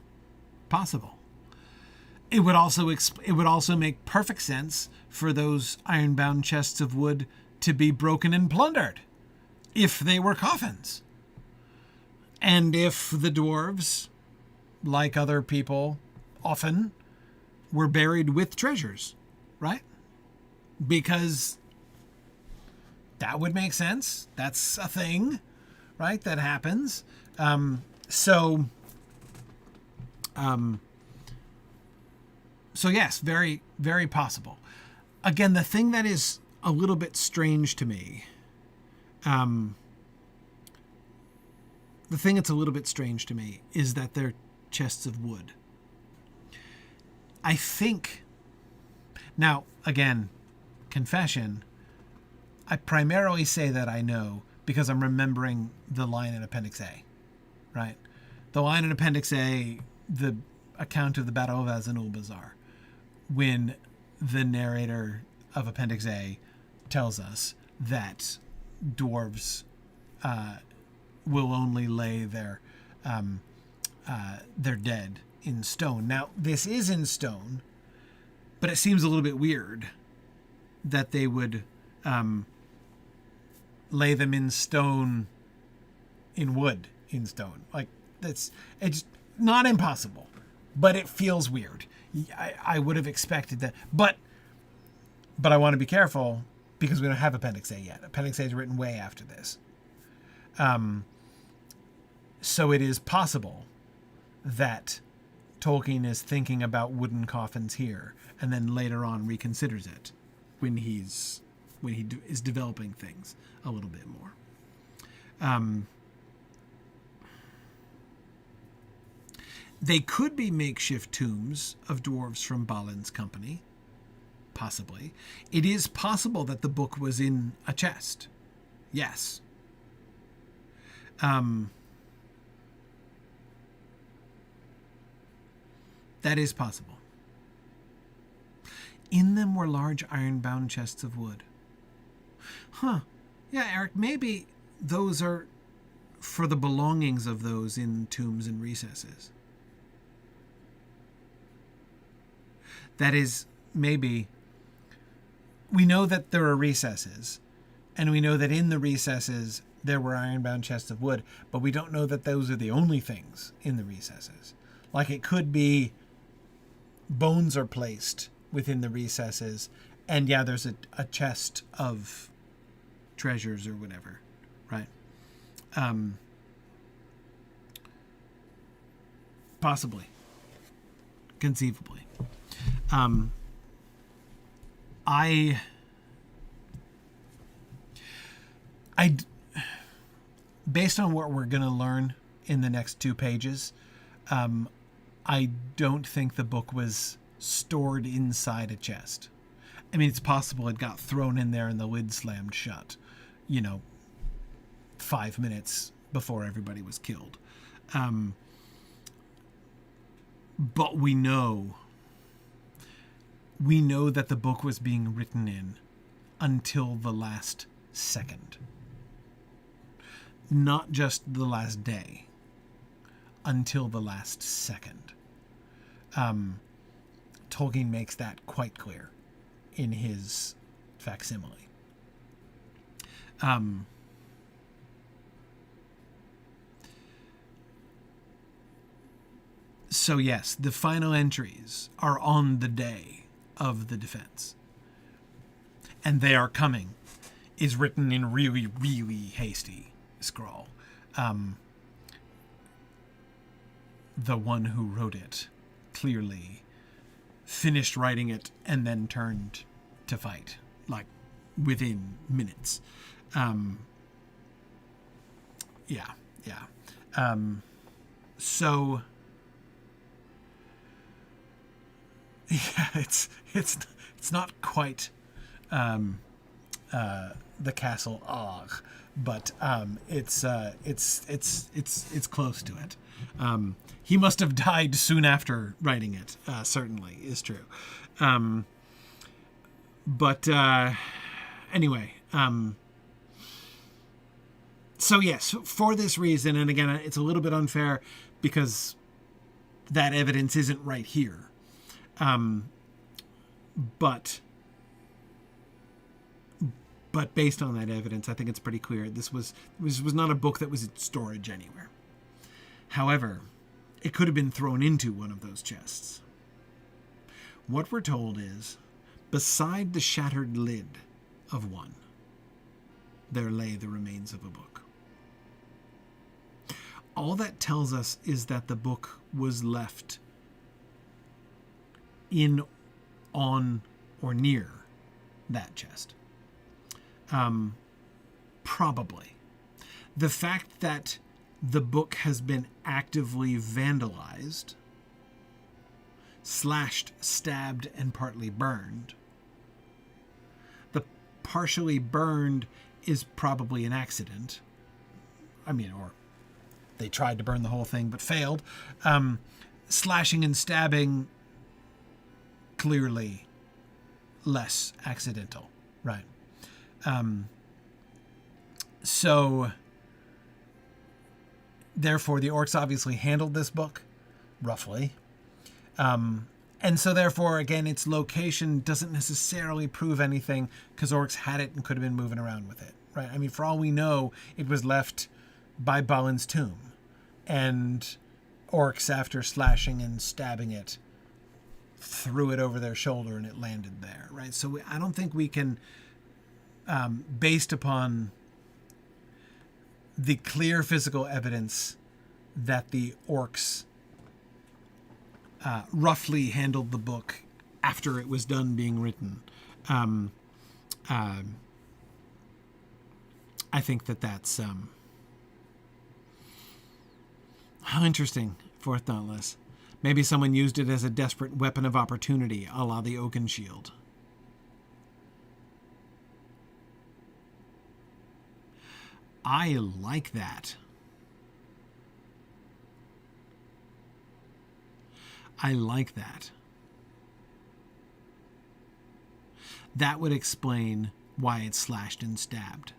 It would also make perfect sense for those iron-bound chests of wood to be broken and plundered, if they were coffins, and if the dwarves, like other people, often were buried with treasures, right? Because that would make sense. That's a thing, right? That happens. So yes, very, very possible. Again, the thing that is a little bit strange to me, is that they're chests of wood. I think, now, again, confession, I primarily say that I know because I'm remembering the line in Appendix A, right? The line in Appendix A, the account of the Battle of Azanul-Bazar, when the narrator of Appendix A tells us that dwarves will only lay their dead in stone. Now, this is in stone, but it seems a little bit weird that they would lay them in stone, in wood, in stone. Like, it's not impossible, but it feels weird. I would have expected that, but I want to be careful because we don't have Appendix A yet. Appendix A is written way after this. So it is possible that Tolkien is thinking about wooden coffins here, and then later on reconsiders it when he is developing things a little bit more. They could be makeshift tombs of dwarves from Balin's company. Possibly. It is possible that the book was in a chest. Yes. That is possible. In them were large iron-bound chests of wood. Huh. Yeah, Eric, maybe those are for the belongings of those in tombs and recesses. That is, maybe, we know that there are recesses, and we know that in the recesses there were iron-bound chests of wood, but we don't know that those are the only things in the recesses. Like, it could be bones are placed within the recesses, and yeah, there's a chest of treasures or whatever, right? Possibly. Conceivably. Based on what we're going to learn in the next 2 pages, I don't think the book was stored inside a chest. I mean, it's possible it got thrown in there and the lid slammed shut, 5 minutes before everybody was killed. But we know that the book was being written in until the last second. Not just the last day, until the last second. Tolkien makes that quite clear in his facsimile. So yes, the final entries are on the day of the defense. And "they are coming" is written in really, really hasty scrawl. The one who wrote it clearly finished writing it and then turned to fight, like within minutes. So yeah, it's not quite the castle Arg, but it's close to it. He must have died soon after writing it. Certainly is true. But anyway. So yes, for this reason, and again, it's a little bit unfair because that evidence isn't right here. But based on that evidence, I think it's pretty clear this was not a book that was in storage anywhere. However, it could have been thrown into one of those chests. What we're told is, beside the shattered lid of one, there lay the remains of a book. All that tells us is that the book was left in, on, or near that chest. Probably. The fact that the book has been actively vandalized, slashed, stabbed, and partly burned. The partially burned is probably an accident. I mean, or they tried to burn the whole thing but failed. Slashing and stabbing, clearly less accidental, right? So therefore, the orcs obviously handled this book, roughly. And so therefore, again, its location doesn't necessarily prove anything because orcs had it and could have been moving around with it, right? I mean, for all we know, it was left by Balin's tomb. And orcs, after slashing and stabbing it, threw it over their shoulder and it landed there, right? So I don't think we can, based upon the clear physical evidence that the orcs roughly handled the book after it was done being written, I think that's How interesting. Fourth Dauntless. Maybe someone used it as a desperate weapon of opportunity, a la the Oaken Shield. I like that. I like that. That would explain why it's slashed and stabbed.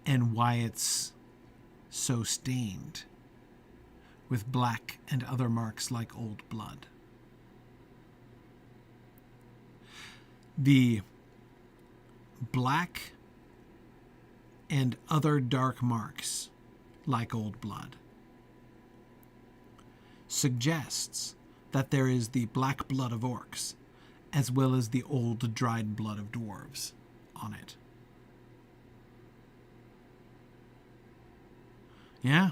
And why it's so stained with black and other marks like old blood. The black and other dark marks like old blood suggests that there is the black blood of orcs as well as the old dried blood of dwarves on it. Yeah.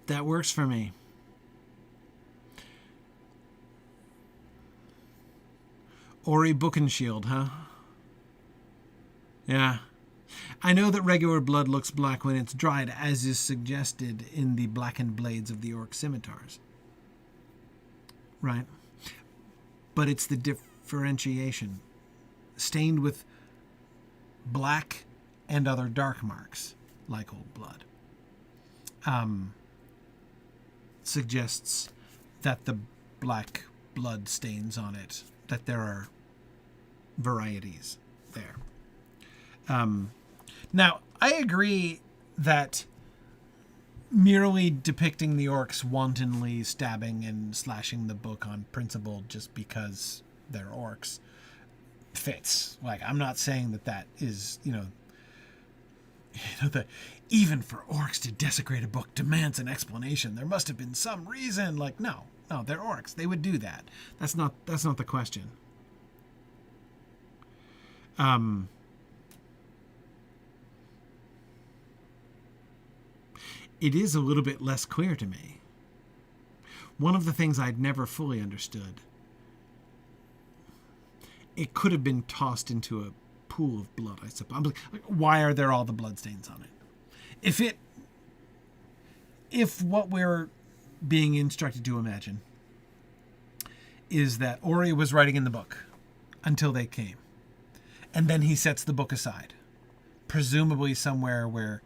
That works for me. Ori Bookenshield, huh? Yeah. I know that regular blood looks black when it's dried, as is suggested in the blackened blades of the orc scimitars. Right. But it's the differentiation. Stained with black and other dark marks, like old blood. Suggests that the black blood stains on it, that there are varieties there. Now, I agree that merely depicting the orcs wantonly stabbing and slashing the book on principle just because they're orcs fits. Like, I'm not saying that is, that even for orcs to desecrate a book demands an explanation. There must have been some reason. Like, no, they're orcs. They would do that. That's not the question. It is a little bit less clear to me. One of the things I'd never fully understood, it could have been tossed into a pool of blood, I suppose. Like, why are there all the bloodstains on it? If what we're being instructed to imagine is that Ori was writing in the book until they came, and then he sets the book aside, presumably somewhere where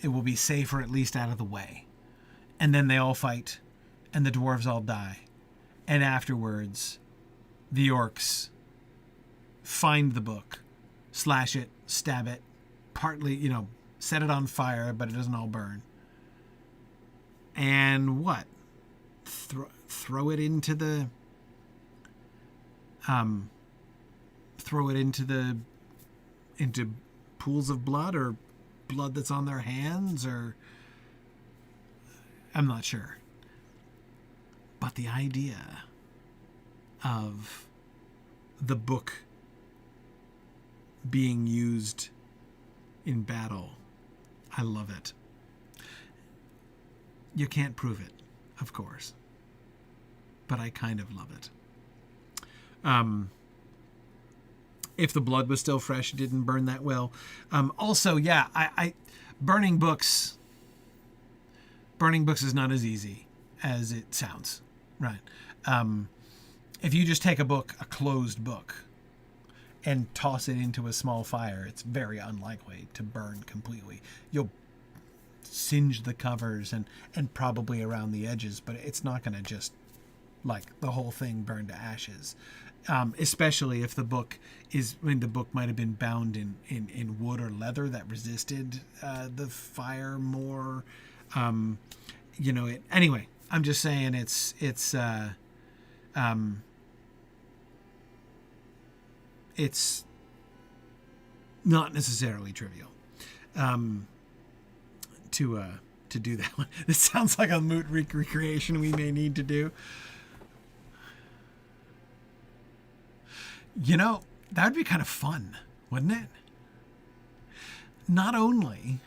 it will be safe or at least out of the way, and then they all fight, and the dwarves all die, and afterwards the orcs find the book, slash it, stab it, partly, set it on fire, but it doesn't all burn. And what? Throw it into the into pools of blood, or blood that's on their hands, or I'm not sure. But the idea of the book being used in battle, I love it. You can't prove it, of course, but I kind of love it. If the blood was still fresh, it didn't burn that well. Also, yeah, I burning books is not as easy as it sounds, right? If you just take a closed book, and toss it into a small fire, it's very unlikely to burn completely. You'll singe the covers and probably around the edges, but it's not going to just, the whole thing burn to ashes. Especially if the book the book might have been bound in wood or leather that resisted the fire more. Anyway, I'm just saying it's not necessarily trivial to do that one. This sounds like a moot recreation we may need to do. That would be kind of fun, wouldn't it? Not only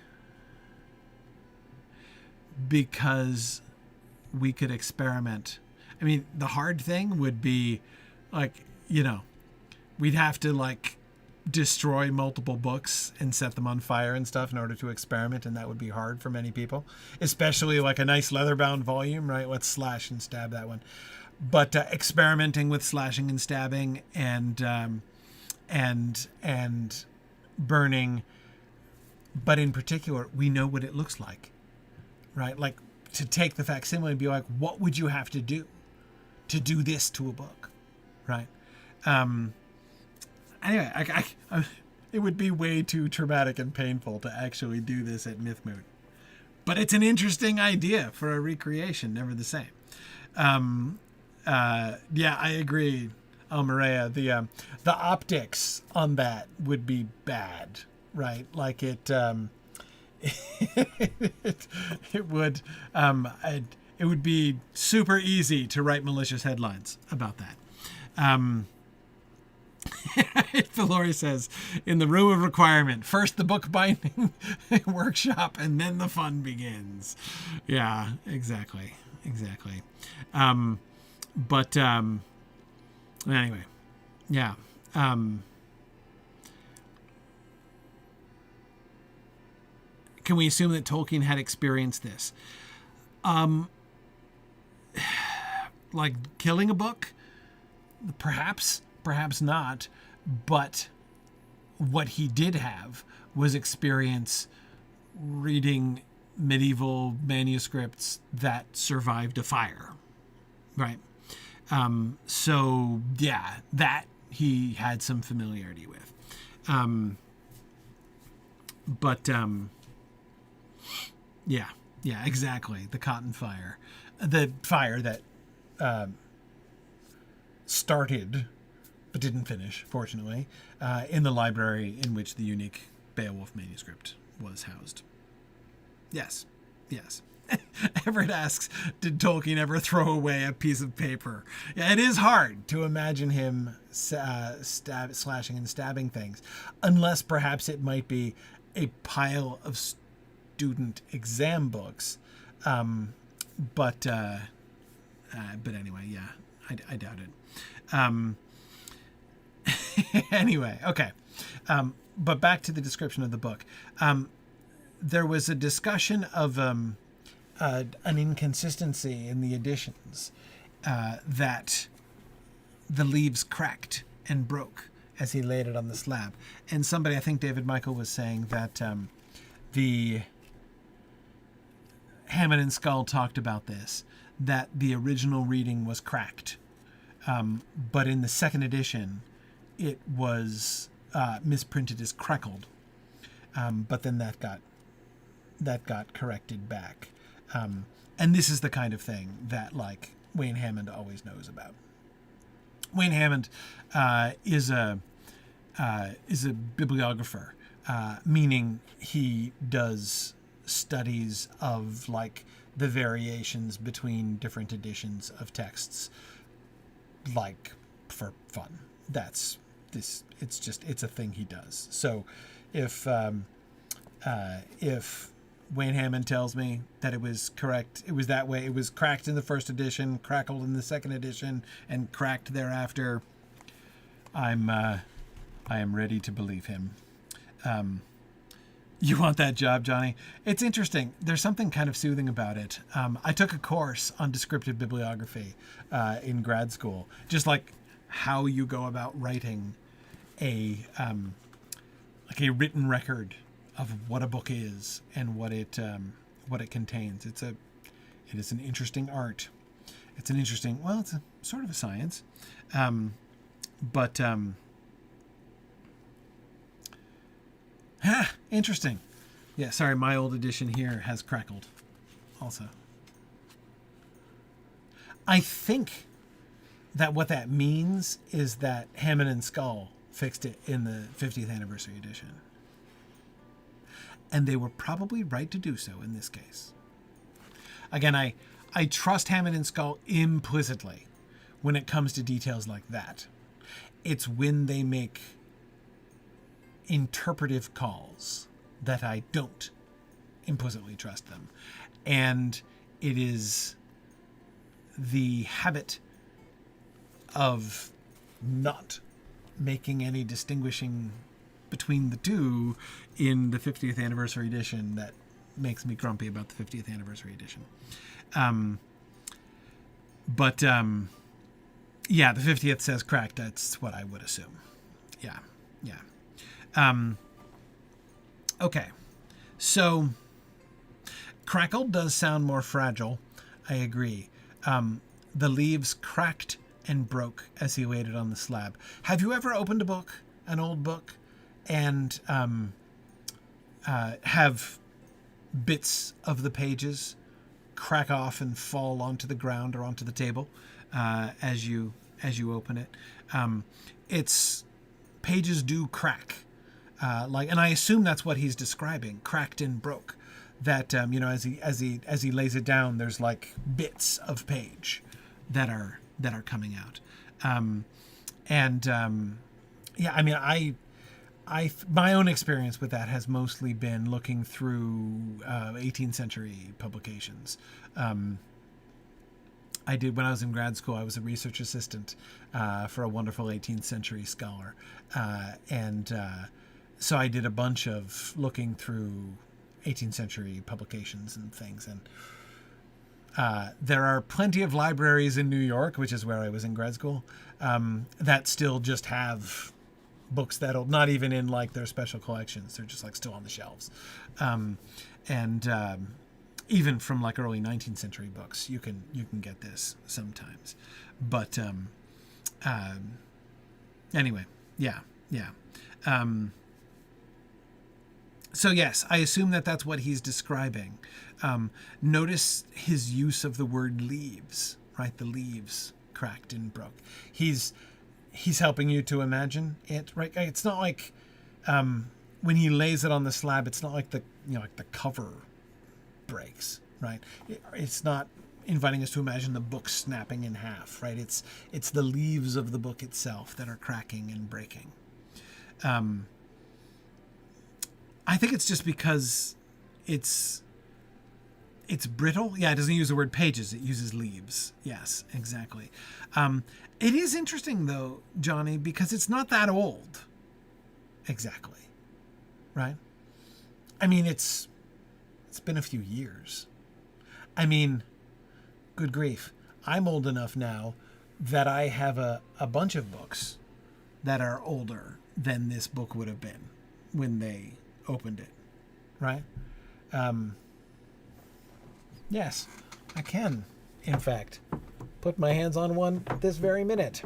because we could experiment. I mean, the hard thing would be we'd have to destroy multiple books and set them on fire and stuff in order to experiment, and that would be hard for many people, especially like a nice leather-bound volume, right? Let's slash and stab that one. But experimenting with slashing and stabbing and burning, but in particular, we know what it looks like, right? Like, to take the facsimile and be like, what would you have to do this to a book, right? Anyway, it would be way too traumatic and painful to actually do this at Mythmoot. But it's an interesting idea for a recreation, never the same. Yeah, I agree, Almarea. The optics on that would be bad, right? Like it would it would be super easy to write malicious headlines about that. Filori says, in the room of requirement, first the book binding workshop, and then the fun begins. Yeah, exactly. But anyway, yeah. Can we assume that Tolkien had experienced this? Like killing a book? Perhaps not. But what he did have was experience reading medieval manuscripts that survived a fire, right? So yeah, that he had some familiarity with. Yeah, exactly. The cotton fire, the fire that started but didn't finish, fortunately, in the library in which the unique Beowulf manuscript was housed. Yes. Everett asks, did Tolkien ever throw away a piece of paper? Yeah, it is hard to imagine him slashing and stabbing things, unless perhaps it might be a pile of student exam books. But anyway, yeah, I doubt it. Anyway, okay. But back to the description of the book. There was a discussion of an inconsistency in the editions, that the leaves cracked and broke as he laid it on the slab. And somebody, I think David Michael, was saying that the Hammond and Skull talked about this, that the original reading was cracked. But in the second edition, it was misprinted as crackled. But then that got corrected back. And this is the kind of thing that, like, Wayne Hammond always knows about. Wayne Hammond is a bibliographer, meaning he does studies of, like, the variations between different editions of texts, like, for fun. It's a thing he does. So if Wayne Hammond tells me that it was correct, it was that way, it was cracked in the first edition, crackled in the second edition, and cracked thereafter, I am ready to believe him. You want that job, Johnny? It's interesting. There's something kind of soothing about it. I took a course on descriptive bibliography in grad school, just like how you go about writing a written record of what a book is and what it contains. It is an interesting art. It's a sort of a science, interesting. Yeah, sorry, my old edition here has crackled also. I think that what that means is that Hammond and Skull fixed it in the 50th anniversary edition. And they were probably right to do so in this case. Again, I trust Hammond and Skull implicitly when it comes to details like that. It's when they make interpretive calls that I don't implicitly trust them. And it is the habit of not making any distinguishing between the two in the 50th anniversary edition that makes me grumpy about the 50th anniversary edition. But yeah, the 50th says cracked. That's what I would assume. Yeah. Okay. So crackled does sound more fragile. I agree. The leaves cracked and broke as he laid it on the slab. Have you ever opened a book, an old book, and have bits of the pages crack off and fall onto the ground or onto the table as you open it? It's pages do crack, and I assume that's what he's describing, cracked and broke. That as he lays it down, there's like bits of page that are coming out, my own experience with that has mostly been looking through 18th century publications. I did, when I was in grad school, I was a research assistant for a wonderful 18th century scholar, so I did a bunch of looking through 18th century publications and things, and there are plenty of libraries in New York, which is where I was in grad school, that still just have books that'll not even in like their special collections. They're just like still on the shelves. Even from like early 19th century books, you can get this sometimes. But anyway, yeah. So yes, I assume that's what he's describing. Notice his use of the word leaves, right? The leaves cracked and broke. He's helping you to imagine it, right? It's not like when he lays it on the slab, it's not like the cover breaks, right? It's not inviting us to imagine the book snapping in half, right? It's the leaves of the book itself that are cracking and breaking. I think it's just because it's brittle. Yeah, it doesn't use the word pages. It uses leaves. Yes, exactly. It is interesting, though, Johnny, because it's not that old. Exactly. Right? I mean, it's been a few years. I mean, good grief. I'm old enough now that I have a bunch of books that are older than this book would have been when they opened it. Right? Yes, I can, in fact, put my hands on one this very minute.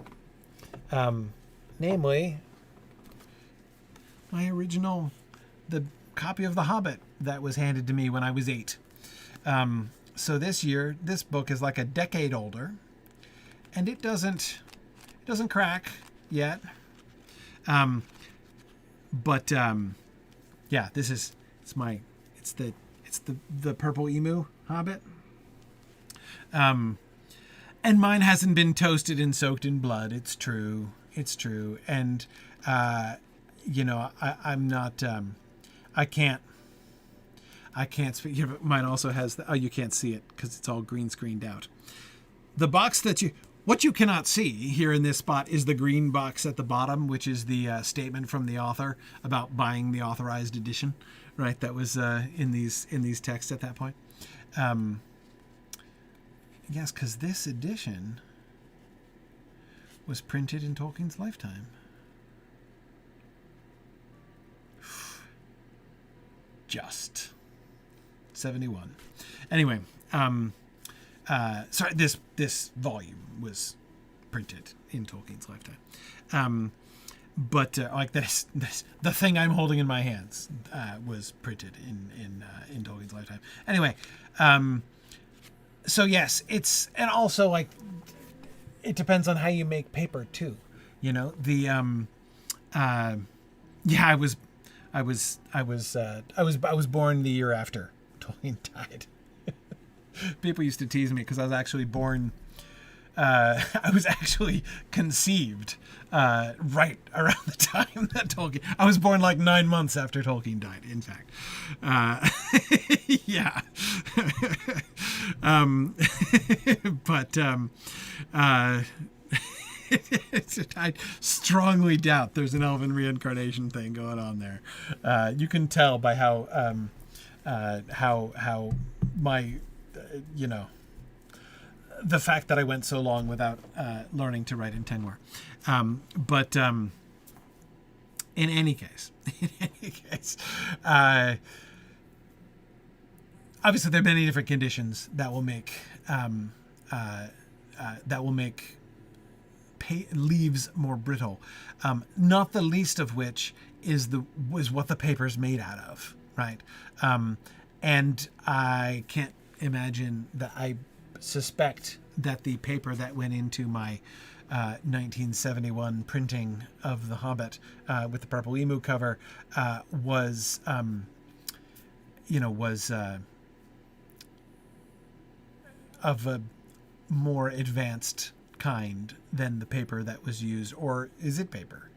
Namely, my original, the copy of The Hobbit that was handed to me when I was 8. So this book is like a decade older, and it doesn't crack yet. Yeah, it's the purple emu Hobbit. And mine hasn't been toasted and soaked in blood. It's true. And, I'm not, I can't speak. Mine also has you can't see it because it's all green screened out. The box what you cannot see here in this spot is the green box at the bottom, which is the statement from the author about buying the authorized edition, right? That was in these texts at that point. Yes, because this edition was printed in Tolkien's lifetime. Just 71. Anyway, sorry, this volume was printed in Tolkien's lifetime. But like this, the thing I'm holding in my hands was printed in Tolkien's lifetime. Anyway, so yes, and also like it depends on how you make paper too. I was born the year after Tolkien died. People used to tease me because I was actually born. I was actually conceived right around the time that Tolkien. I was born like 9 months after Tolkien died. In fact, yeah. I strongly doubt there's an elven reincarnation thing going on there. You can tell by how my, the fact that I went so long without learning to write in Tengwar. But in any case, obviously there are many different conditions that will make leaves more brittle. Not the least of which is what the paper's made out of, right? And I can't imagine that. I suspect that the paper that went into my 1971 printing of The Hobbit with the purple emu cover was of a more advanced kind than the paper that was used. Or is it paper?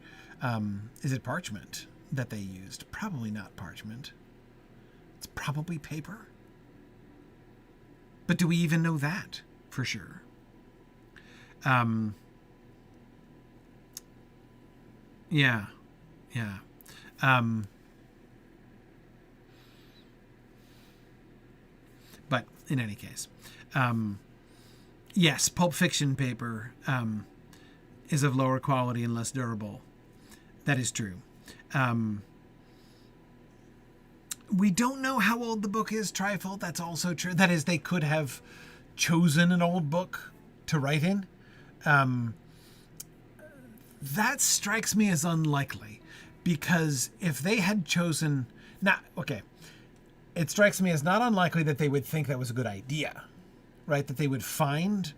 Is it parchment that they used? Probably not parchment. It's probably paper. But do we even know that for sure? Yeah. But in any case, yes, Pulp Fiction paper is of lower quality and less durable. That is true. We don't know how old the book is, Trifle. That's also true. That is, they could have chosen an old book to write in. That strikes me as unlikely, because if they had chosen... it strikes me as not unlikely that they would think that was a good idea, right? That they would find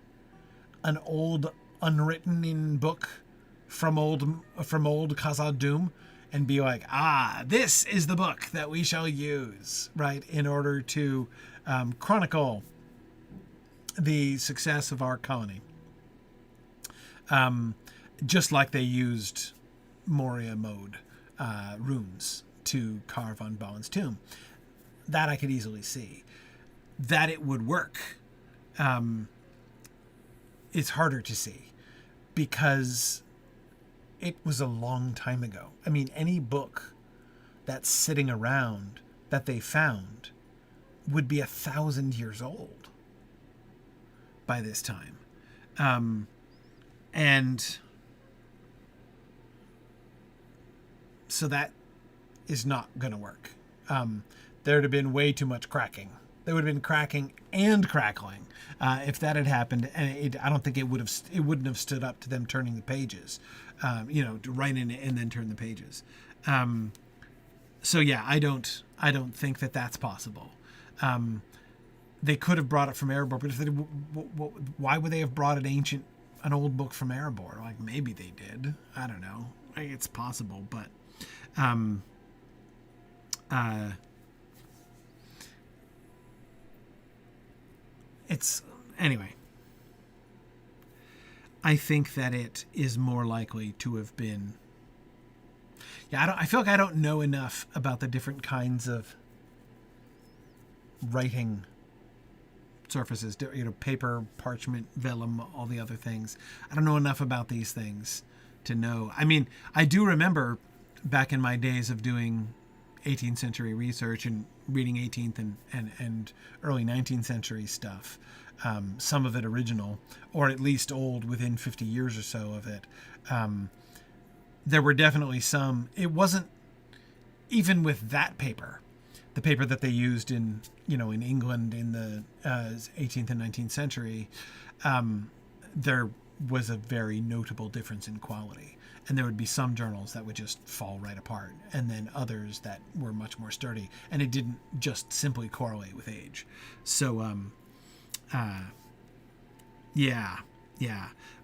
an old unwritten in book from old Khazad-dûm and be like, this is the book that we shall use, right, in order to chronicle the success of our colony. Just like they used Moria mode runes to carve on Balin's tomb. That I could easily see. That it would work, it's harder to see, because it was a long time ago. I mean, any book that's sitting around that they found would be 1,000 years old by this time. And so that is not going to work. There'd have been way too much cracking. There would have been cracking and crackling if that had happened. And I don't think it wouldn't have stood up to them turning the pages, to write in it and then turn the pages. So yeah, I don't think that that's possible. They could have brought it from Erebor, but if they, why would they have brought an old book from Erebor? Like, maybe they did. I don't know. It's possible, but it's anyway. I think that it is more likely to have been. Yeah, I feel like I don't know enough about the different kinds of writing surfaces, paper, parchment, vellum, all the other things. I don't know enough about these things to know. I mean, I do remember back in my days of doing 18th century research and reading 18th and early 19th century stuff, some of it original, or at least old within 50 years or so of it. There were definitely some. It wasn't even with that paper, the paper that they used in England in the 18th and 19th century. There was a very notable difference in quality, and there would be some journals that would just fall right apart, and then others that were much more sturdy, and it didn't just simply correlate with age. So, yeah.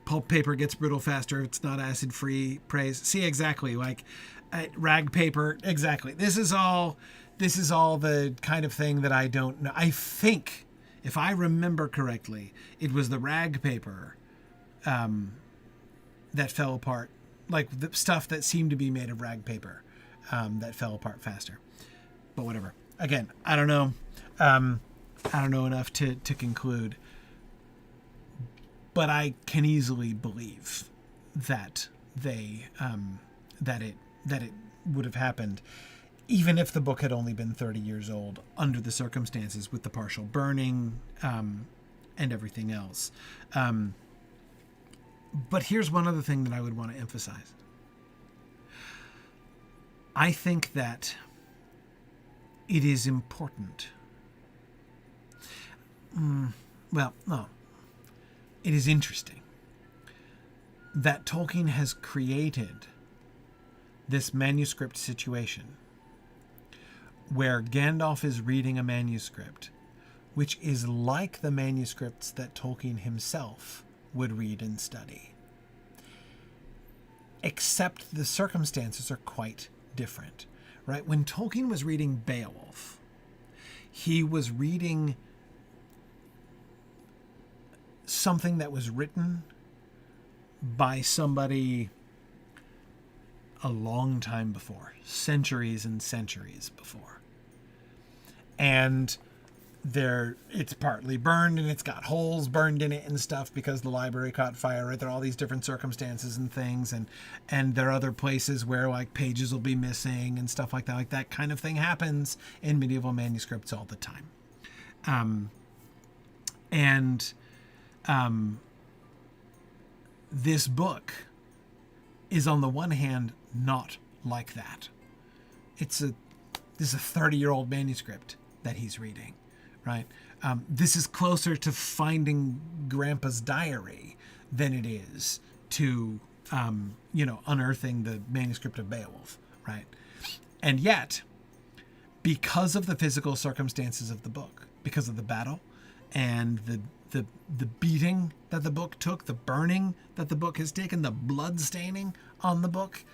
Pulp paper gets brittle faster if it's not acid-free. Praise. See, exactly. Like rag paper. Exactly. This is all the kind of thing that I don't know. I think, if I remember correctly, it was the rag paper that fell apart. Like the stuff that seemed to be made of rag paper that fell apart faster. But whatever. Again, I don't know. I don't know enough to conclude. But I can easily believe that they that it would have happened, even if the book had only been 30 years old under the circumstances with the partial burning and everything else. But here's one other thing that I would want to emphasize. I think that it is important. Well, no. It is interesting that Tolkien has created this manuscript situation where Gandalf is reading a manuscript which is like the manuscripts that Tolkien himself would read and study, except the circumstances are quite different, right? When Tolkien was reading Beowulf, he was reading something that was written by somebody a long time before, centuries and centuries before. And it's partly burned and it's got holes burned in it and stuff because the library caught fire, right? There are all these different circumstances and things, and there are other places where like pages will be missing and stuff like that. Like that kind of thing happens in medieval manuscripts all the time. This book is on the one hand not like that. This is a 30-year-old manuscript that he's reading, right? This is closer to finding Grandpa's diary than it is to, unearthing the manuscript of Beowulf, right? And yet, because of the physical circumstances of the book, because of the battle and the beating that the book took, the burning that the book has taken, the blood staining on the book,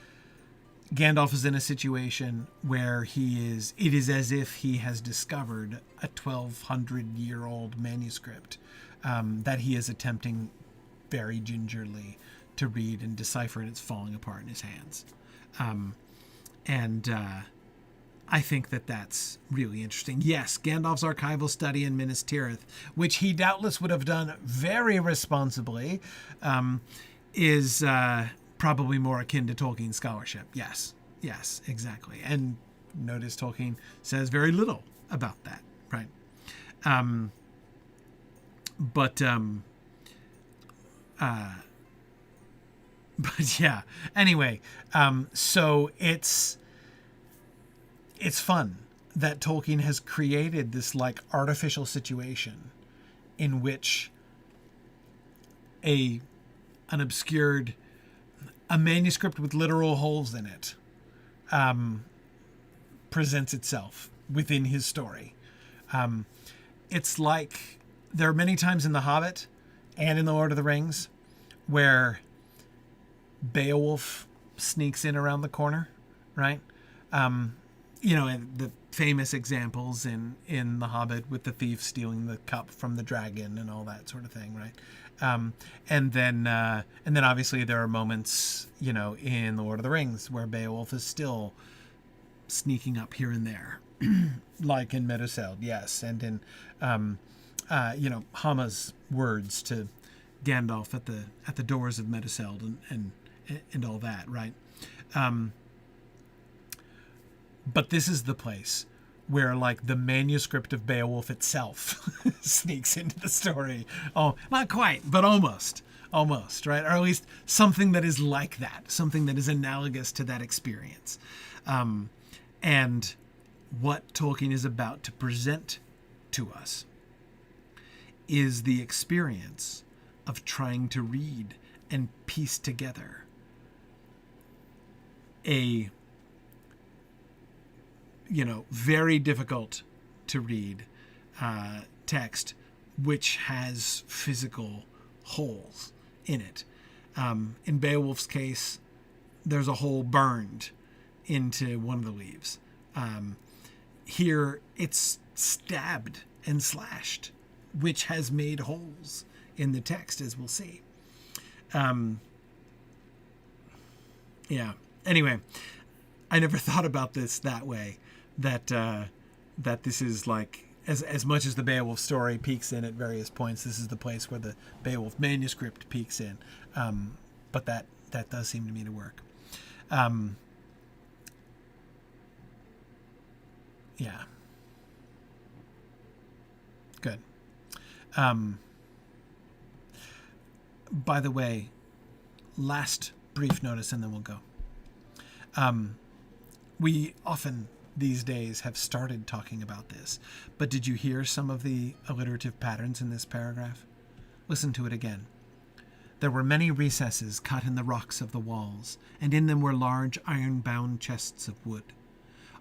Gandalf is in a situation where it is as if he has discovered a 1,200-year-old manuscript that he is attempting very gingerly to read and decipher, and it's falling apart in his hands. I think that that's really interesting. Yes, Gandalf's archival study in Minas Tirith, which he doubtless would have done very responsibly, is probably more akin to Tolkien's scholarship. Yes, exactly. And notice Tolkien says very little about that, right? But yeah, anyway, so it's fun that Tolkien has created this like artificial situation in which a manuscript with literal holes in it presents itself within his story. It's like there are many times in The Hobbit and in The Lord of the Rings where Beowulf sneaks in around the corner, right? And the famous examples in The Hobbit with the thief stealing the cup from the dragon and all that sort of thing, right? And then obviously there are moments, in The Lord of the Rings where Beowulf is still sneaking up here and there, like in Meduseld, yes, and in Hama's words to Gandalf at the doors of Meduseld and all that, right? But this is the place where like the manuscript of Beowulf itself sneaks into the story. Oh, not quite, but almost, right? Or at least something that is like that, something that is analogous to that experience. And what Tolkien is about to present to us is the experience of trying to read and piece together a very difficult to read text which has physical holes in it. In Beowulf's case, there's a hole burned into one of the leaves. Here, it's stabbed and slashed, which has made holes in the text, as we'll see. Yeah. Anyway, I never thought about this that way. That this is like, as much as the Beowulf story peaks in at various points, this is the place where the Beowulf manuscript peaks in. But that that does seem to me to work. Yeah. Good. By the way, last brief notice and then we'll go. We often these days have started talking about this, but did you hear some of the alliterative patterns in this paragraph? Listen to it again. There were many recesses cut in the rocks of the walls, and in them were large iron-bound chests of wood.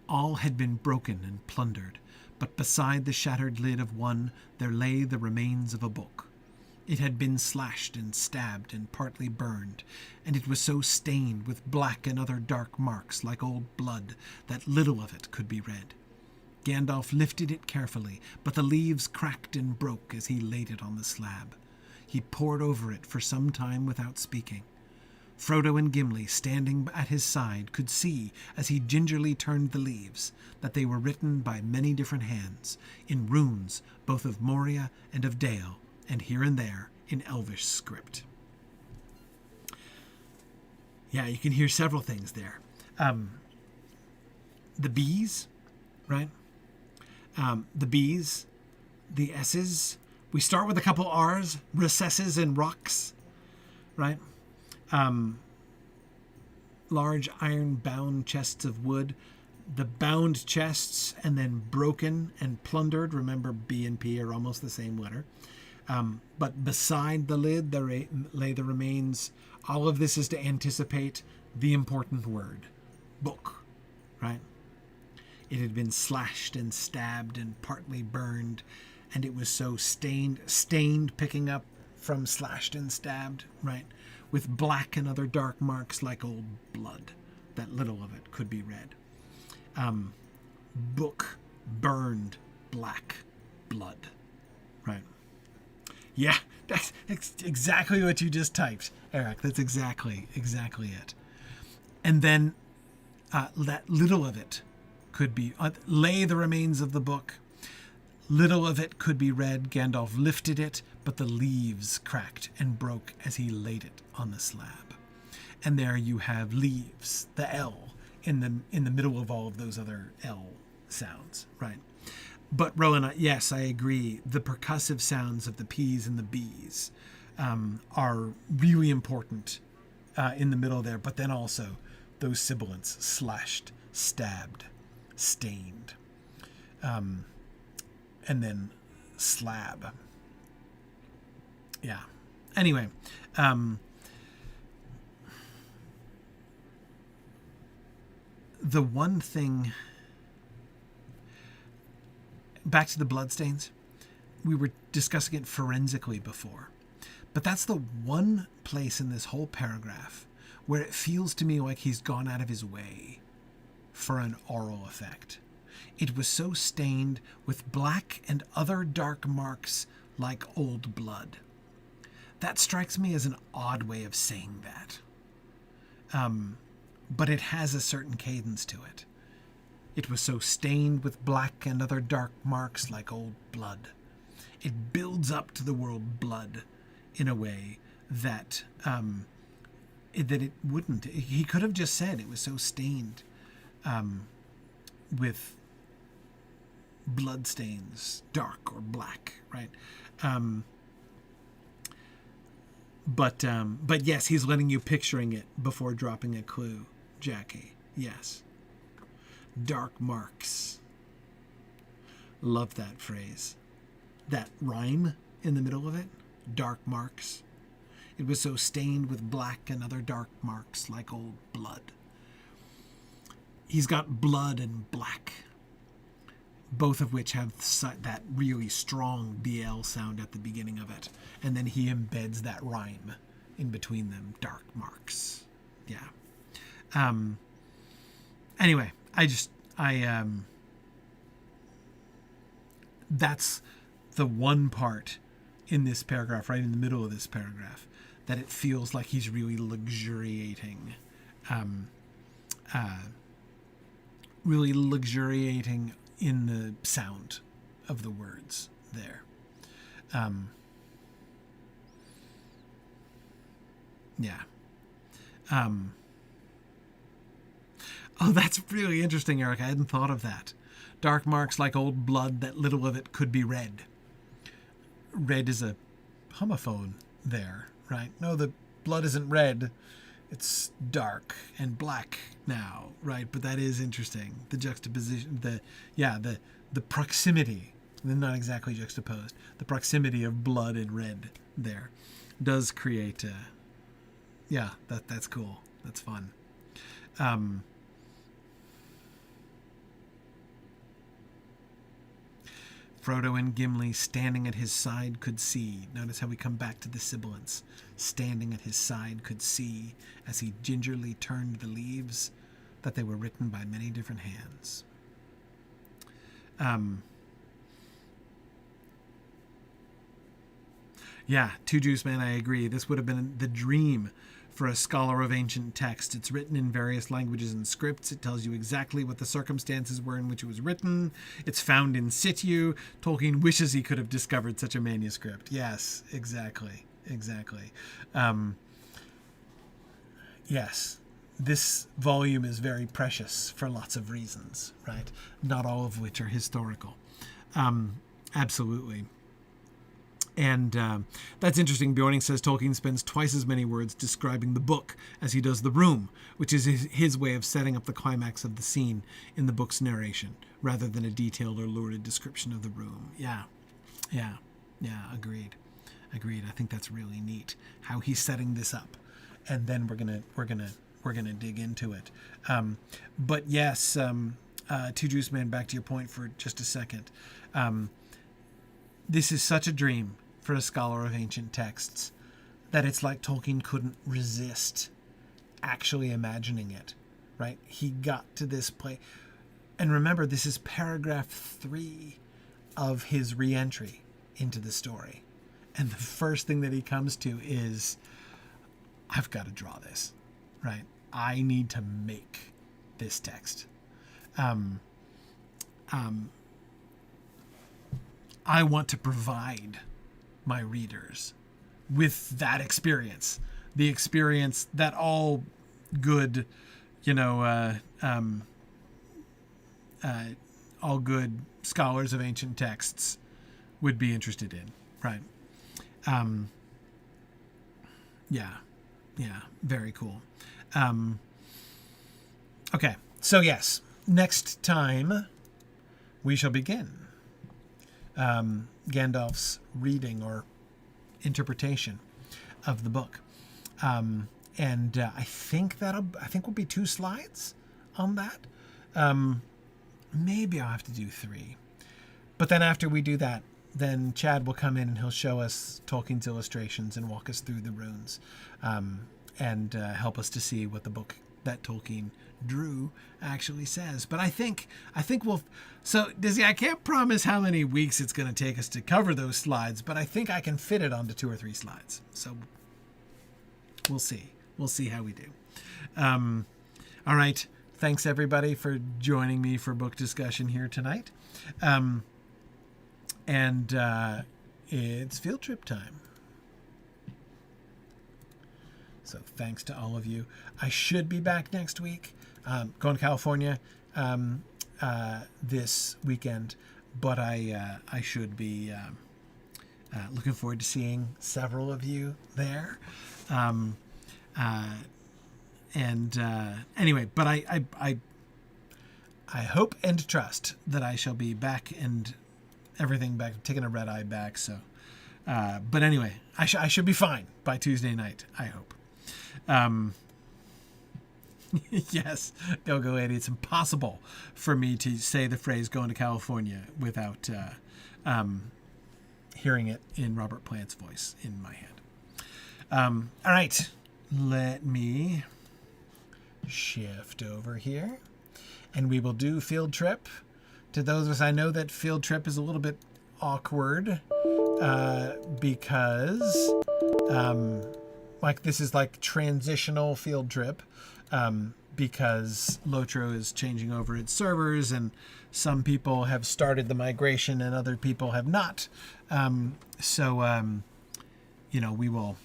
All had been broken and plundered, but beside the shattered lid of one there lay the remains of a book. It had been slashed and stabbed and partly burned, and it was so stained with black and other dark marks like old blood that little of it could be read. Gandalf lifted it carefully, but the leaves cracked and broke as he laid it on the slab. He pored over it for some time without speaking. Frodo and Gimli, standing at his side, could see, as he gingerly turned the leaves, that they were written by many different hands, in runes both of Moria and of Dale, and here and there in Elvish script. Yeah, you can hear several things there. The B's, right? The B's, the S's. We start with a couple R's, recesses and rocks, right? Large iron-bound chests of wood, the bound chests, and then broken and plundered. Remember, B and P are almost the same letter. But beside the lid, there lay the remains. All of this is to anticipate the important word, book, right? It had been slashed and stabbed and partly burned, and it was so stained picking up from slashed and stabbed, right? With black and other dark marks like old blood, that little of it could be read. Book, burned, black, blood, right? Yeah, that's exactly what you just typed, Eric. That's exactly it. And then that little of it could be, lay the remains of the book. Little of it could be read. Gandalf lifted it, but the leaves cracked and broke as he laid it on the slab. And there you have leaves, the L, in the middle of all of those other L sounds, right? But Rowan, yes, I agree. The percussive sounds of the P's and the B's are really important in the middle there, but then also those sibilants, slashed, stabbed, stained, and then slab. Yeah. Anyway, the one thing, back to the bloodstains, we were discussing it forensically before, but that's the one place in this whole paragraph where it feels to me like he's gone out of his way for an oral effect. It was so stained with black and other dark marks like old blood. That strikes me as an odd way of saying that. But it has a certain cadence to it. It was so stained with black and other dark marks like old blood. It builds up to the word blood in a way that that it wouldn't. He could have just said it was so stained with blood stains, dark or black, right? But yes, he's letting you picturing it before dropping a clue, Jackie. Yes. Dark marks. Love that phrase. That rhyme in the middle of it. Dark marks. It was so stained with black and other dark marks like old blood. He's got blood and black, both of which have that really strong BL sound at the beginning of it. And then he embeds that rhyme in between them. Dark marks. Yeah. Anyway, that's the one part in this paragraph, right in the middle of this paragraph, that it feels like he's really luxuriating, in the sound of the words there. Yeah. Oh, that's really interesting, Eric. I hadn't thought of that. Dark marks like old blood, that little of it could be red. Red is a homophone there, right? No, the blood isn't red. It's dark and black now, right? But that is interesting. The juxtaposition, the proximity, they're not exactly juxtaposed. The proximity of blood and red there does create, that's cool. That's fun. Frodo and Gimli, standing at his side, could see. Notice how we come back to the sibilants. Standing at his side could see, as he gingerly turned the leaves, that they were written by many different hands. Two Juice Man, I agree. This would have been the dream for a scholar of ancient text. It's written in various languages and scripts. It tells you exactly what the circumstances were in which it was written. It's found in situ. Tolkien wishes he could have discovered such a manuscript. Yes, exactly. Yes, this volume is very precious for lots of reasons, right? Not all of which are historical. Absolutely. And that's interesting. Bjorning says Tolkien spends twice as many words describing the book as he does the room, which is his way of setting up the climax of the scene in the book's narration, rather than a detailed or lurid description of the room. Yeah, agreed. I think that's really neat how he's setting this up, and then we're gonna dig into it. But yes, Two Juice Man, back to your point for just a second. This is such a dream for a scholar of ancient texts that it's like Tolkien couldn't resist actually imagining it, right? He got to this place. And remember, this is paragraph 3 of his re-entry into the story. And the first thing that he comes to is, I've got to draw this, right? I need to make this text. I want to provide my readers with that experience, the experience that all good, all good scholars of ancient texts would be interested in, right? Very cool. Okay, so yes, next time we shall begin Gandalf's reading or interpretation of the book, and I think we'll be 2 slides on that. Maybe I'll have to do 3, but then after we do that, then Chad will come in and he'll show us Tolkien's illustrations and walk us through the runes, and help us to see what the book that Tolkien drew actually says. But I think we'll, so Dizzy, I can't promise how many weeks it's going to take us to cover those slides, but I think I can fit it onto 2 or 3 slides. So we'll see how we do. All right. Thanks everybody for joining me for book discussion here tonight. And it's field trip time. So thanks to all of you. I should be back next week. Going to California this weekend, but I should be looking forward to seeing several of you there. Anyway, but I hope and trust that I shall be back and everything back, taking a red eye back. So, but anyway, I should be fine by Tuesday night, I hope. Yes, go Eddie. It's impossible for me to say the phrase "going to California" without hearing it in Robert Plant's voice in my head. All right, let me shift over here, and we will do field trip. To those of us, I know that field trip is a little bit awkward because like this is like transitional field trip because Lotro is changing over its servers and some people have started the migration and other people have not. We will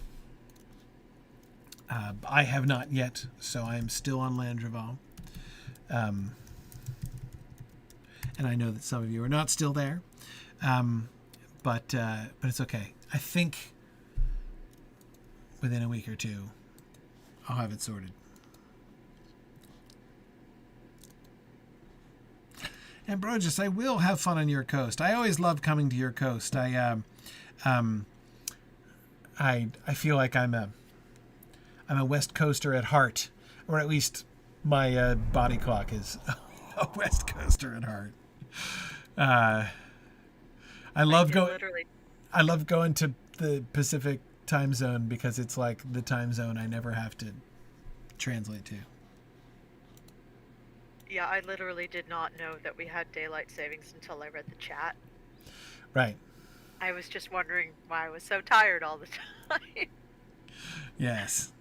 I have not yet, so I am still on Landreval. And I know that some of you are not still there, but it's okay. I think within a week or two, I'll have it sorted. And Brogus, I will have fun on your coast. I always love coming to your coast. I feel like I'm a West Coaster at heart, or at least my body clock is a West Coaster at heart. I love going to the Pacific time zone because it's like the time zone I never have to translate to. Yeah, I literally did not know that we had daylight savings until I read the chat. Right. I was just wondering why I was so tired all the time. Yes.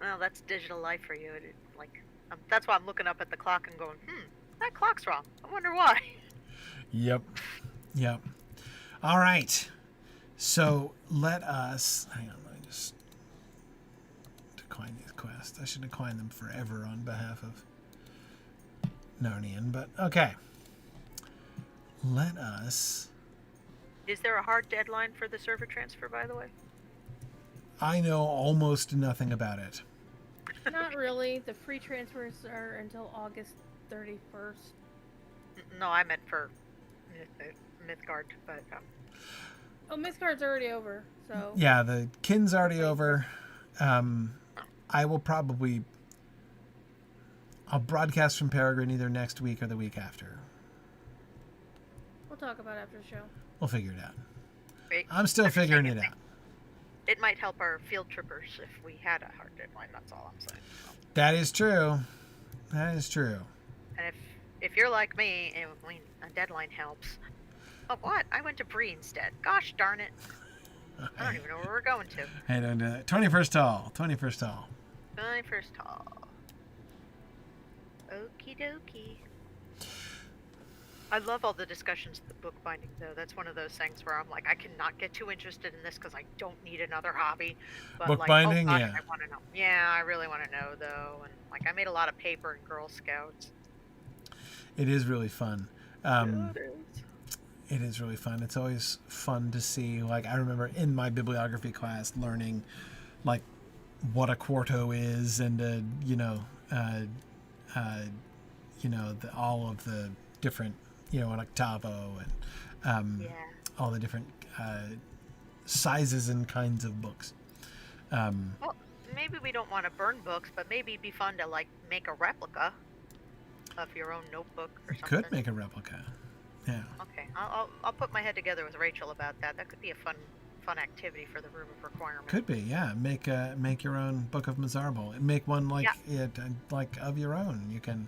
Well, that's digital life for you. That's why I'm looking up at the clock and going, that clock's wrong. I wonder why. Yep. All right. So let us... Hang on, let me just decline these quests. I should decline them forever on behalf of Narnian, but okay. Let us... Is there a hard deadline for the server transfer, by the way? I know almost nothing about it. Not really. The free transfers are until August 31st. No, I meant for Mythgard, but... Oh, Mythgard's already over, so... Yeah, the kin's already over. I will probably... I'll broadcast from Peregrine either next week or the week after. We'll talk about it after the show. We'll figure it out. Right. I'm still figuring it out. It might help our field trippers if we had a hard deadline, that's all I'm saying. So. That is true. And if you're like me, a deadline helps. Oh, what? I went to Bree instead. Gosh darn it. I don't even know where we're going to. Hey, don't do that. 21st tall. 21st tall. Okie dokie. I love all the discussions of the book binding, though. That's one of those things where I'm like, I cannot get too interested in this because I don't need another hobby. But book binding, gosh, yeah. I want to know. Yeah, I really want to know, though. And I made a lot of paper in Girl Scouts. It is really fun. It is really fun. It's always fun to see. Like, I remember in my bibliography class learning, like, what a quarto is, and all of the different, an octavo, and all the different sizes and kinds of books. Well, maybe we don't want to burn books, but maybe it'd be fun to make a replica of your own notebook or something. Could make a replica. Yeah. Okay, I'll put my head together with Rachel about that. That could be a fun activity for the Room of Requirement. Could be, yeah. Make your own Book of Mazarbul. Make one of your own. You can.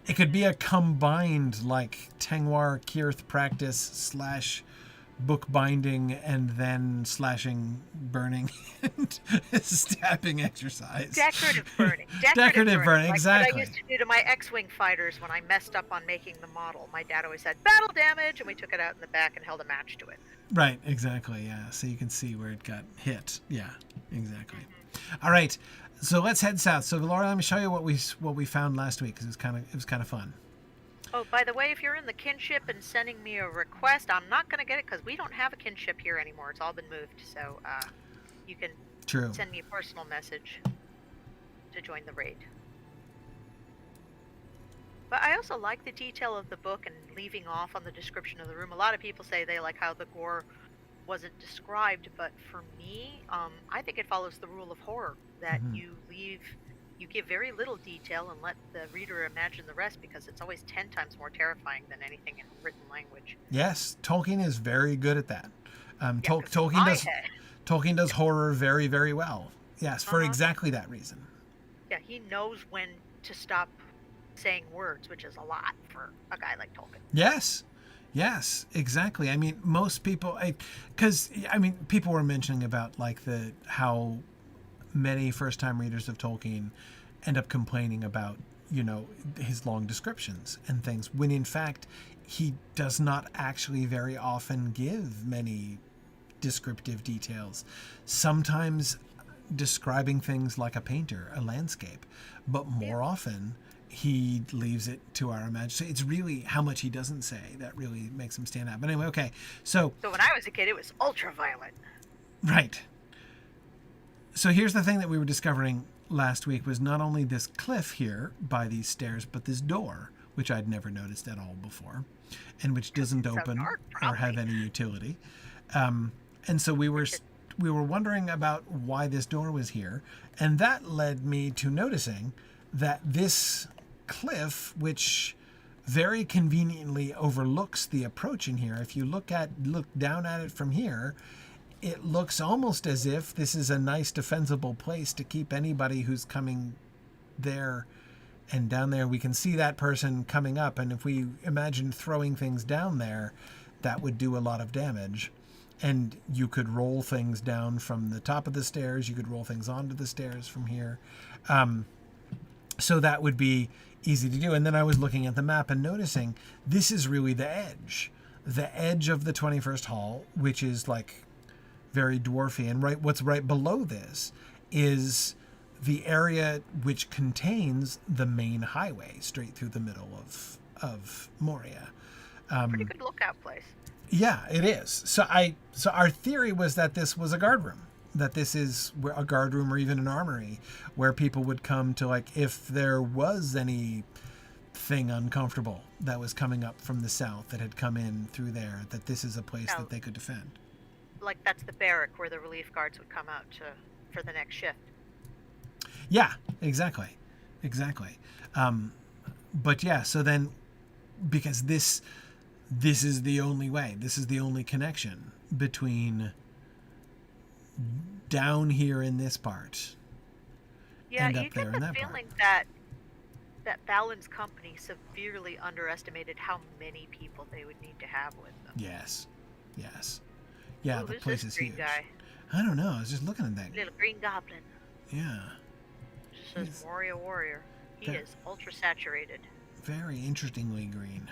It could be a combined Tengwar Kirth practice / book binding and then slashing, burning, and stabbing exercise. Decorative burning. Decorative burning, exactly. What I used to do to my X-Wing fighters when I messed up on making the model. My dad always said, battle damage, and we took it out in the back and held a match to it. Right, exactly, yeah. So you can see where it got hit. Yeah, exactly. Mm-hmm. All right, so let's head south. So Laura, let me show you what we found last week, because it was kind of fun. Oh, by the way, if you're in the kinship and sending me a request, I'm not going to get it because we don't have a kinship here anymore. It's all been moved. So you can send me a personal message to join the raid. But I also like the detail of the book and leaving off on the description of the room. A lot of people say they like how the gore wasn't described, but for me, I think it follows the rule of horror that you give very little detail and let the reader imagine the rest, because it's always 10 times more terrifying than anything in written language. Yes, Tolkien is very good at that. Tolkien does horror very, very well. Yes, for exactly that reason. Yeah, he knows when to stop saying words, which is a lot for a guy like Tolkien. Yes, exactly. I mean, most people, people were mentioning about how many first-time readers of Tolkien end up complaining about, his long descriptions and things, when in fact he does not actually very often give many descriptive details. Sometimes describing things like a painter, a landscape, but more often he leaves it to our imagination. It's really how much he doesn't say that really makes him stand out. But anyway, okay. So when I was a kid, it was ultraviolet. Right. So here's the thing that we were discovering last week was not only this cliff here by these stairs, but this door, which I'd never noticed at all before, and which doesn't open or have any utility. And so we were wondering about why this door was here, and that led me to noticing that this cliff, which very conveniently overlooks the approach in here, if you look down at it from here, it looks almost as if this is a nice defensible place to keep anybody who's coming there. And down there we can see that person coming up, and if we imagine throwing things down there, that would do a lot of damage. And you could roll things down from the top of the stairs, you could roll things onto the stairs from here. So that would be easy to do. And then I was looking at the map and noticing this is really the edge of the 21st Hall, which is like very dwarfy. And what's right below this is the area which contains the main highway straight through the middle of Moria. Pretty good lookout place. Yeah, it is. So our theory was that this was a guard room, that this is a guard room or even an armory where people would come to, like, if there was anything uncomfortable that was coming up from the south that had come in through there, that this is a place that they could defend. Like that's the barrack where the relief guards would come out for the next shift. Yeah, exactly. But yeah, so then because this is the only way, this is the only connection between down here in this part and up there in that part. You get the feeling that Balin's company severely underestimated how many people they would need to have with them. Yes. Yeah, the place is huge. Guy? I don't know. I was just looking at that. Little green goblin. Yeah. Just says Moria Warrior. He is ultra saturated. Very interestingly green.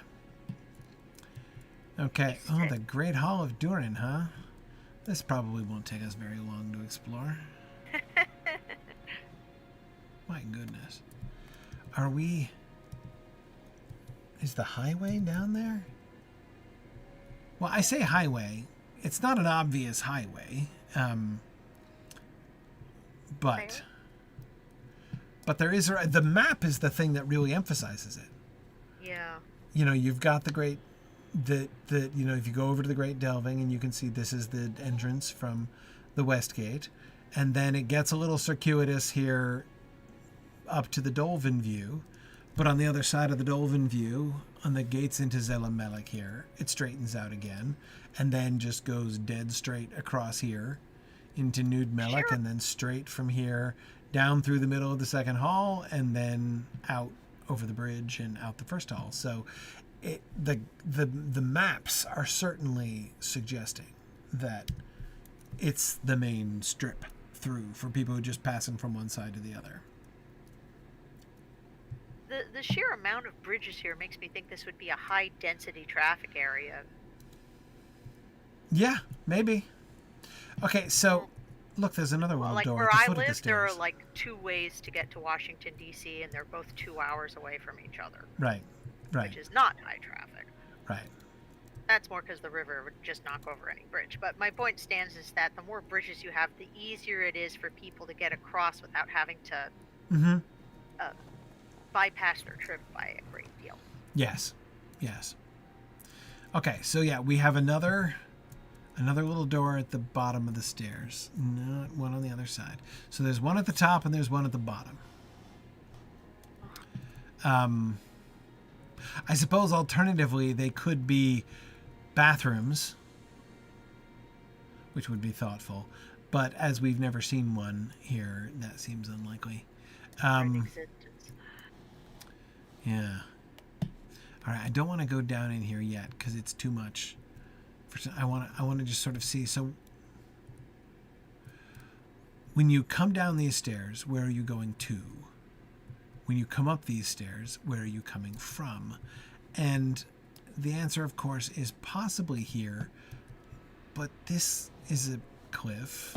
Okay. Oh, the Great Hall of Durin, huh? This probably won't take us very long to explore. My goodness. Is the highway down there? Well, I say highway. It's not an obvious highway. But there is the map is the thing that really emphasizes it. Yeah. You've got if you go over to the Great Delving, and you can see this is the entrance from the West Gate, and then it gets a little circuitous here up to the Dolven View, but on the other side of the Dolven View, on the gates into Zelamelek here, it straightens out again, and then just goes dead straight across here into Nud Melek, and then straight from here down through the middle of the second hall, and then out over the bridge and out the first hall. So the maps are certainly suggesting that it's the main strip through for people who are just passing from one side to the other. The sheer amount of bridges here makes me think this would be a high density traffic area. Yeah, maybe. Okay, so look, there's another little door at the foot of the stairs. There are like two ways to get to Washington, D.C., and they're both 2 hours away from each other. Right. Which is not high traffic. Right. That's more because the river would just knock over any bridge. But my point stands is that the more bridges you have, the easier it is for people to get across without having to bypass their trip by a great deal. Yes. Okay, so yeah, we have another little door at the bottom of the stairs. Not one on the other side. So there's one at the top and there's one at the bottom. I suppose alternatively they could be bathrooms, which would be thoughtful, but as we've never seen one here, that seems unlikely. Yeah. All right, I don't want to go down in here yet because it's too much. I want to just sort of see. So when you come down these stairs, where are you going to? When you come up these stairs, where are you coming from? And the answer, of course, is possibly here, but this is a cliff.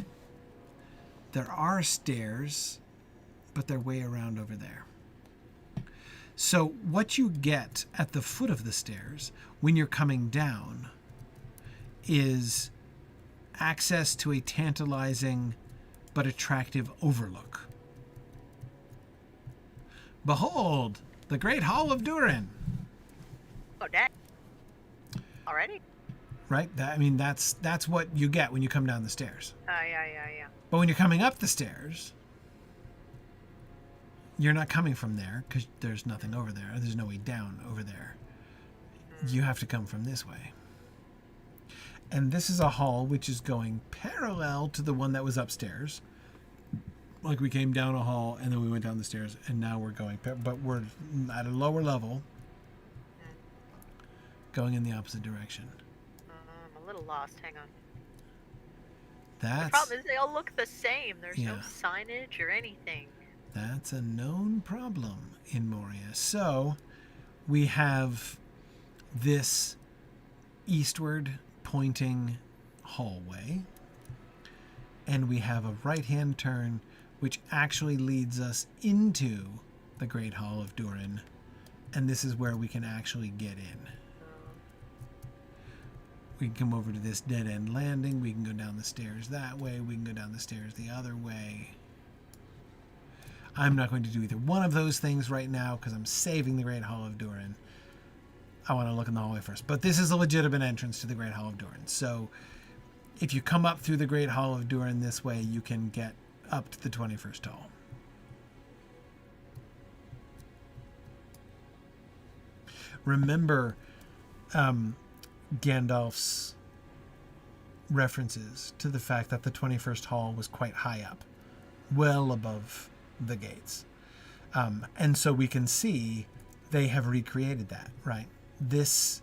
There are stairs, but they're way around over there. So what you get at the foot of the stairs when you're coming down is access to a tantalizing but attractive overlook. Behold, the Great Hall of Durin. Oh, dang. Already? Right? That's what you get when you come down the stairs. Yeah. But when you're coming up the stairs, you're not coming from there because there's nothing over there. There's no way down over there. You have to come from this way. And this is a hall which is going parallel to the one that was upstairs. Like we came down a hall and then we went down the stairs, and now we're going, but we're at a lower level, going in the opposite direction. I'm a little lost. Hang on. The problem is they all look the same. There's no Yeah. signage or anything. That's a known problem in Moria. So we have this eastward pointing hallway, and we have a right-hand turn which actually leads us into the Great Hall of Durin, and this is where we can actually get in. We can come over to this dead-end landing. We can go down the stairs that way. We can go down the stairs the other way. I'm not going to do either one of those things right now because I'm saving the Great Hall of Durin. I want to look in the hallway first. But this is a legitimate entrance to the Great Hall of Durin. So if you come up through the Great Hall of Durin this way, you can get up to the 21st Hall. Remember Gandalf's references to the fact that the 21st Hall was quite high up, well above the gates. And so we can see they have recreated that, right? This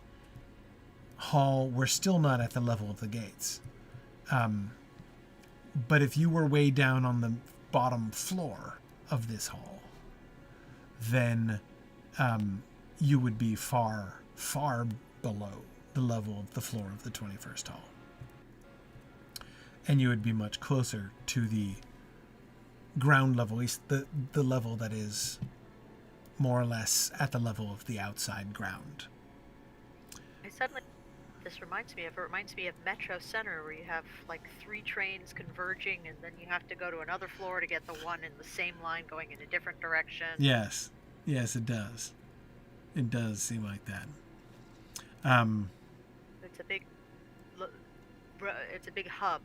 hall, we're still not at the level of the gates. But if you were way down on the bottom floor of this hall, then you would be far, far below the level of the floor of the 21st Hall. And you would be much closer to the ground level, at least the level that is more or less at the level of the outside ground. This reminds me of Metro Center, where you have like 3 trains converging, and then you have to go to another floor to get the one in the same line going in a different direction. Yes, it does. It does seem like that. It's a big hub.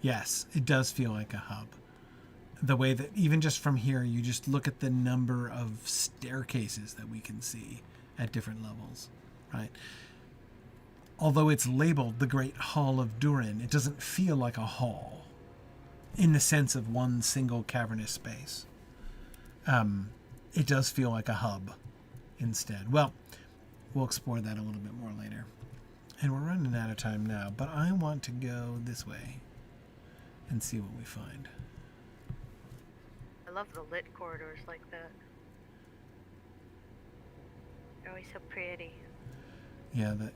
Yes, it does feel like a hub. The way that even just from here, you just look at the number of staircases that we can see at different levels, right? Although it's labeled the Great Hall of Durin, it doesn't feel like a hall in the sense of one single cavernous space. It does feel like a hub instead. Well, we'll explore that a little bit more later. And we're running out of time now, but I want to go this way and see what we find. I love the lit corridors like that. They're always so pretty. Yeah, that...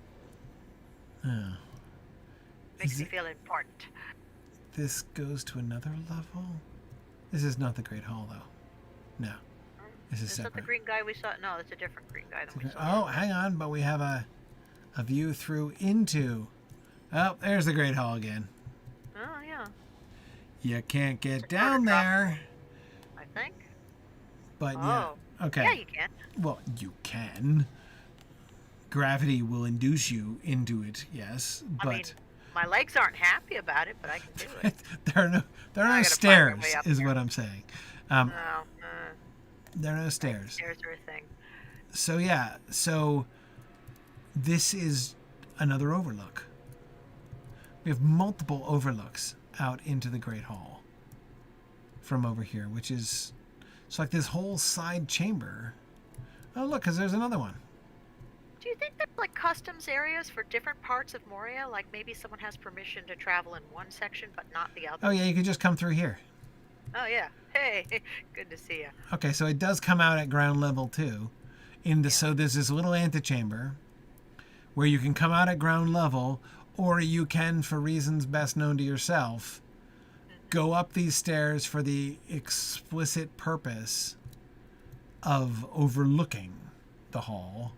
Oh. Makes me feel important. This goes to another level? This is not the Great Hall, though. No. This is separate. Is that the green guy we saw? No, that's a different green guy than we saw. Oh, hang on, but we have a view through into... Oh, there's the Great Hall again. Oh, yeah. You can't get down there. I think. But yeah. Okay. Yeah, you can. Well, you can. Gravity will induce you into it, yes. But I mean, my legs aren't happy about it, but I can do it. there are no stairs, is what I'm saying. There are no stairs. Stairs are a thing. So yeah, this is another overlook. We have multiple overlooks out into the Great Hall from over here, which is... It's like this whole side chamber. Oh, look, because there's another one. Do you think there's like customs areas for different parts of Moria? Like maybe someone has permission to travel in one section but not the other? Oh, yeah, you could just come through here. Oh, yeah. Hey, good to see you. Okay, so it does come out at ground level, too. So there's this little antechamber where you can come out at ground level, or you can, for reasons best known to yourself, go up these stairs for the explicit purpose of overlooking the hall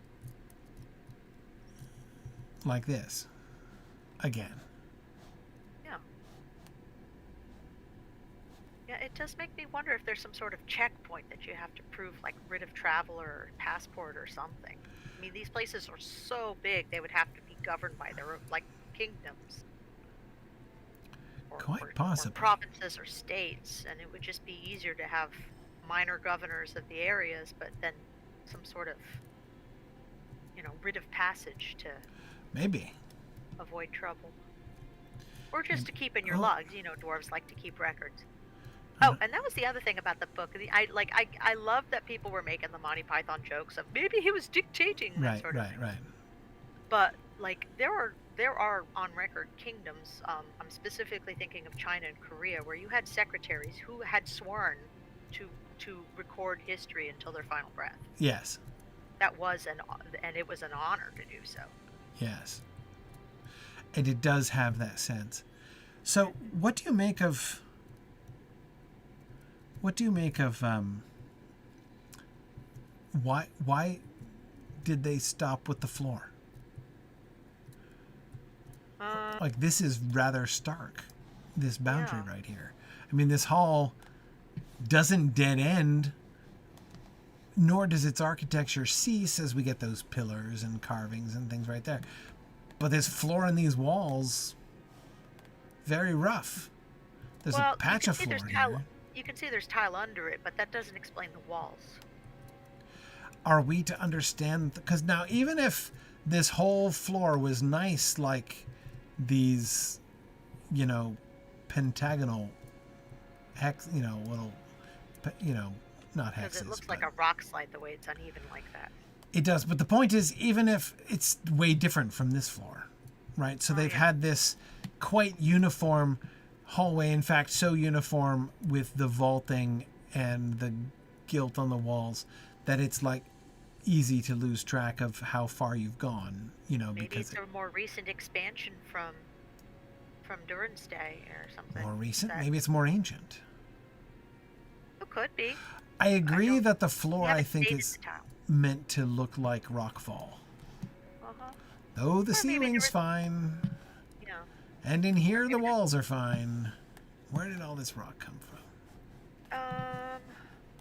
like this again. Yeah, it does make me wonder if there's some sort of checkpoint that you have to prove, like writ of travel or passport or something. I mean, these places are so big; they would have to be governed by their like kingdoms, Quite possibly. or provinces or states, and it would just be easier to have minor governors of the areas, but then some sort of, writ of passage to maybe avoid trouble, or just to keep in your logs. Dwarves like to keep records. Oh, and that was the other thing about the book. I love that people were making the Monty Python jokes of maybe he was dictating that sort of thing. Right. But like there are on record kingdoms. I'm specifically thinking of China and Korea, where you had secretaries who had sworn to record history until their final breath. Yes. That was and it was an honor to do so. Yes. And it does have that sense. So, what do you make of why did they stop with the floor? Like, this is rather stark, this boundary right here. I mean, this hall doesn't dead end, nor does its architecture cease as we get those pillars and carvings and things right there. But this floor and these walls, very rough. There's a patch of floor here. You can see there's tile under it, but that doesn't explain the walls. Are we to understand? Because now, even if this whole floor was nice, like these, pentagonal hex, little, not hexes. Because it looks like a rock slide the way it's uneven like that. It does, but the point is, even if it's way different from this floor, right? So they've had this quite uniform hallway, in fact, so uniform with the vaulting and the gilt on the walls that it's like easy to lose track of how far you've gone, Maybe because it's a more recent expansion from Durin's day or something. More recent? Maybe it's more ancient. It could be. I agree that the floor, I think, is meant to look like rockfall. Though the ceiling's fine. And in here, the walls are fine. Where did all this rock come from?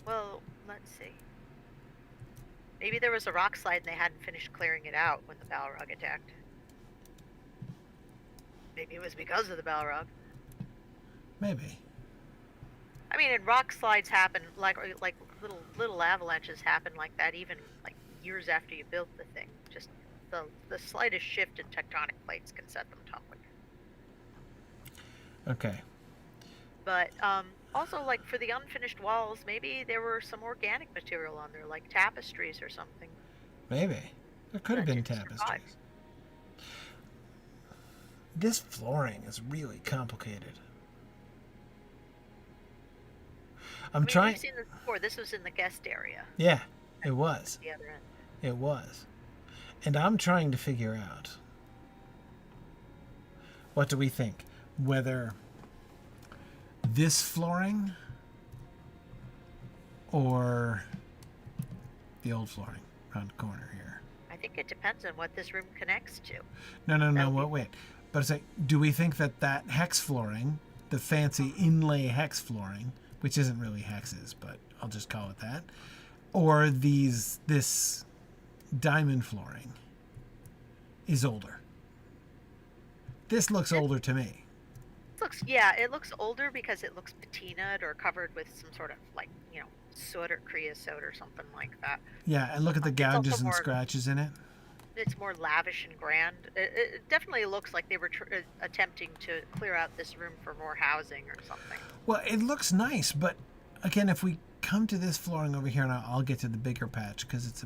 Well, let's see. Maybe there was a rock slide and they hadn't finished clearing it out when the Balrog attacked. Maybe it was because of the Balrog. Maybe. I mean, and rock slides happen like little avalanches happen like that, even like years after you built the thing. Just the slightest shift in tectonic plates can set them tumbling. Okay. But also, like for the unfinished walls, maybe there were some organic material on there, like tapestries or something. Maybe. There could have been tapestries. This flooring is really complicated. I'm trying. We've seen this before. This was in the guest area. Yeah, it was. The other end. It was. And I'm trying to figure out, what do we think? Whether this flooring or the old flooring around the corner here. I think it depends on what this room connects to. No, wait. But it's like, do we think that hex flooring, the fancy inlay hex flooring, which isn't really hexes, but I'll just call it that, or this diamond flooring is older? This looks older to me. It looks older because it looks patinaed or covered with some sort of soot or creosote or something like that. Yeah, and look at the gouges and scratches in it. It's more lavish and grand. It definitely looks like they were attempting to clear out this room for more housing or something. Well, it looks nice, but again, if we come to this flooring over here, and I'll get to the bigger patch because it's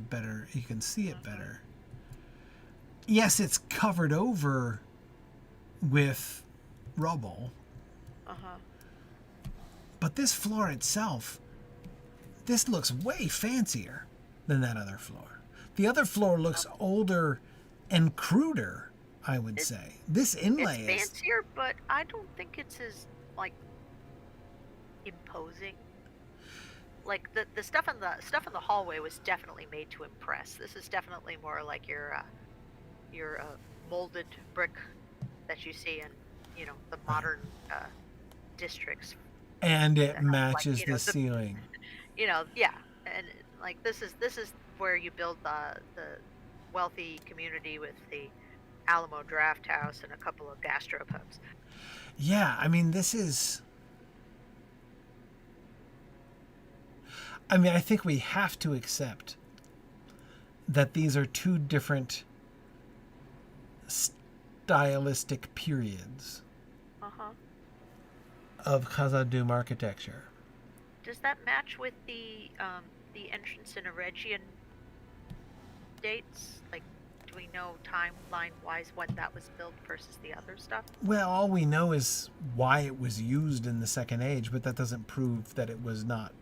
you can see it better. Yes, it's covered over with rubble. But this floor itself, this looks way fancier than that other floor. The other floor looks older and cruder, I would say. This inlay is fancier, but I don't think it's as like imposing. Like the stuff in the hallway was definitely made to impress. This is definitely more like your molded brick that you see in the modern districts. And it matches the ceiling. Yeah, and like this is where you build the wealthy community with the Alamo Draft House and a couple of gastropubs. Yeah, I mean, this is... I mean, I think we have to accept that these are two different stylistic periods of Khazad-dûm architecture. Does that match with the entrance in Eregion dates? Like, do we know timeline-wise when that was built versus the other stuff? Well, all we know is why it was used in the Second Age, but that doesn't prove that it was not,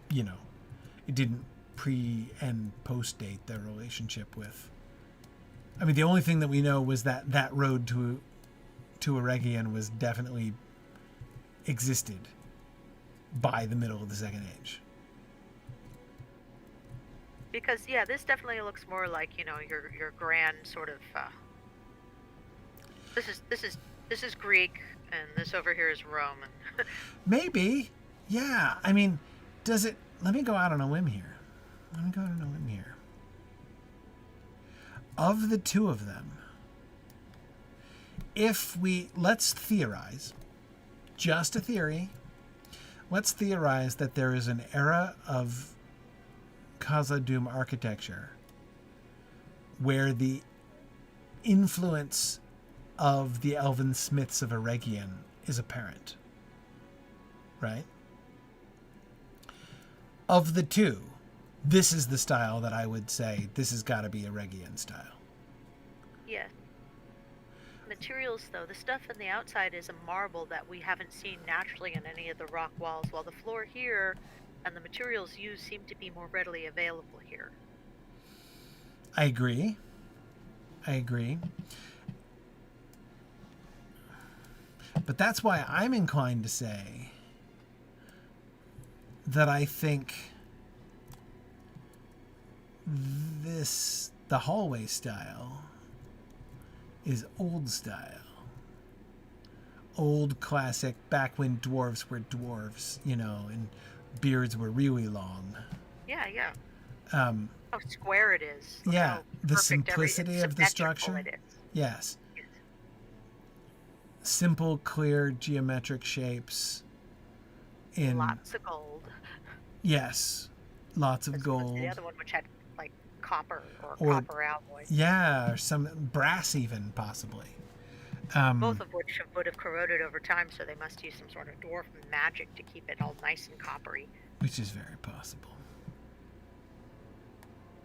it didn't pre- and post-date their relationship with... I mean, the only thing that we know was that road to Eregion was definitely existed by the middle of the Second Age. Because this definitely looks more like your grand sort of. This is Greek, and this over here is Roman. Maybe, yeah. I mean, does it? Let me go out on a limb here. Of the two of them, let's theorize, just a theory. Let's theorize that there is an era of Khazad-dûm architecture where the influence of the elven smiths of Eregion is apparent. Right? Of the two, this is the style that I would say this has got to be Eregion style. Yes. Materials, though, the stuff on the outside is a marble that we haven't seen naturally in any of the rock walls, while the floor here and the materials used seem to be more readily available here. I agree. But that's why I'm inclined to say that I think the hallway style is old style. Old classic, back when dwarves were dwarves, and beards were really long. Yeah. How square it is. Yeah, the simplicity of the structure. It is. Yes. Simple, clear, geometric shapes. In lots of gold. Yes, lots of gold. The other one, which had like copper or copper alloy. Yeah, or some brass even, possibly. Both of which would have corroded over time, so they must use some sort of dwarf magic to keep it all nice and coppery. Which is very possible.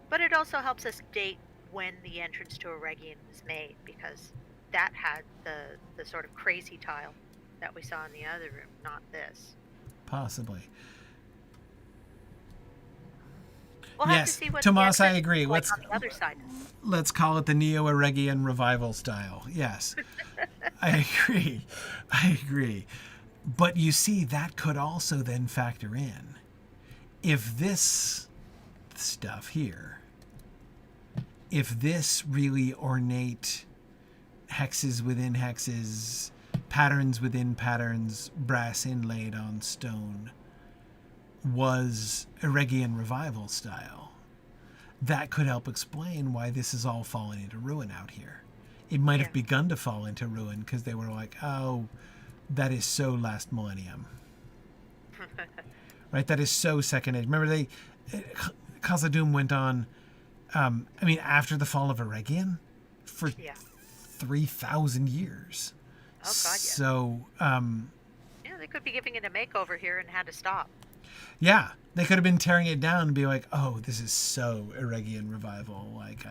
But it also helps us date when the entrance to Eregion was made, because that had the sort of crazy tile that we saw in the other room, not this. Possibly. We'll have to see what Tomas, I agree. Like on the other side. Let's call it the Neo-Eregion revival style. Yes. I agree. But you see, that could also then factor in. If this stuff here, if this really ornate hexes within hexes, patterns within patterns, brass inlaid on stone, was Eregion revival style, that could help explain why this is all falling into ruin out here. It might have begun to fall into ruin because they were like, oh, that is so last millennium. Right? That is so Second Age. Remember, Khazad-dûm went on, after the fall of Eregion for 3,000 years. Oh, God, yeah. So, they could be giving it a makeover here and had to stop. Yeah, they could have been tearing it down and be like, "Oh, this is so Eregion revival. Like,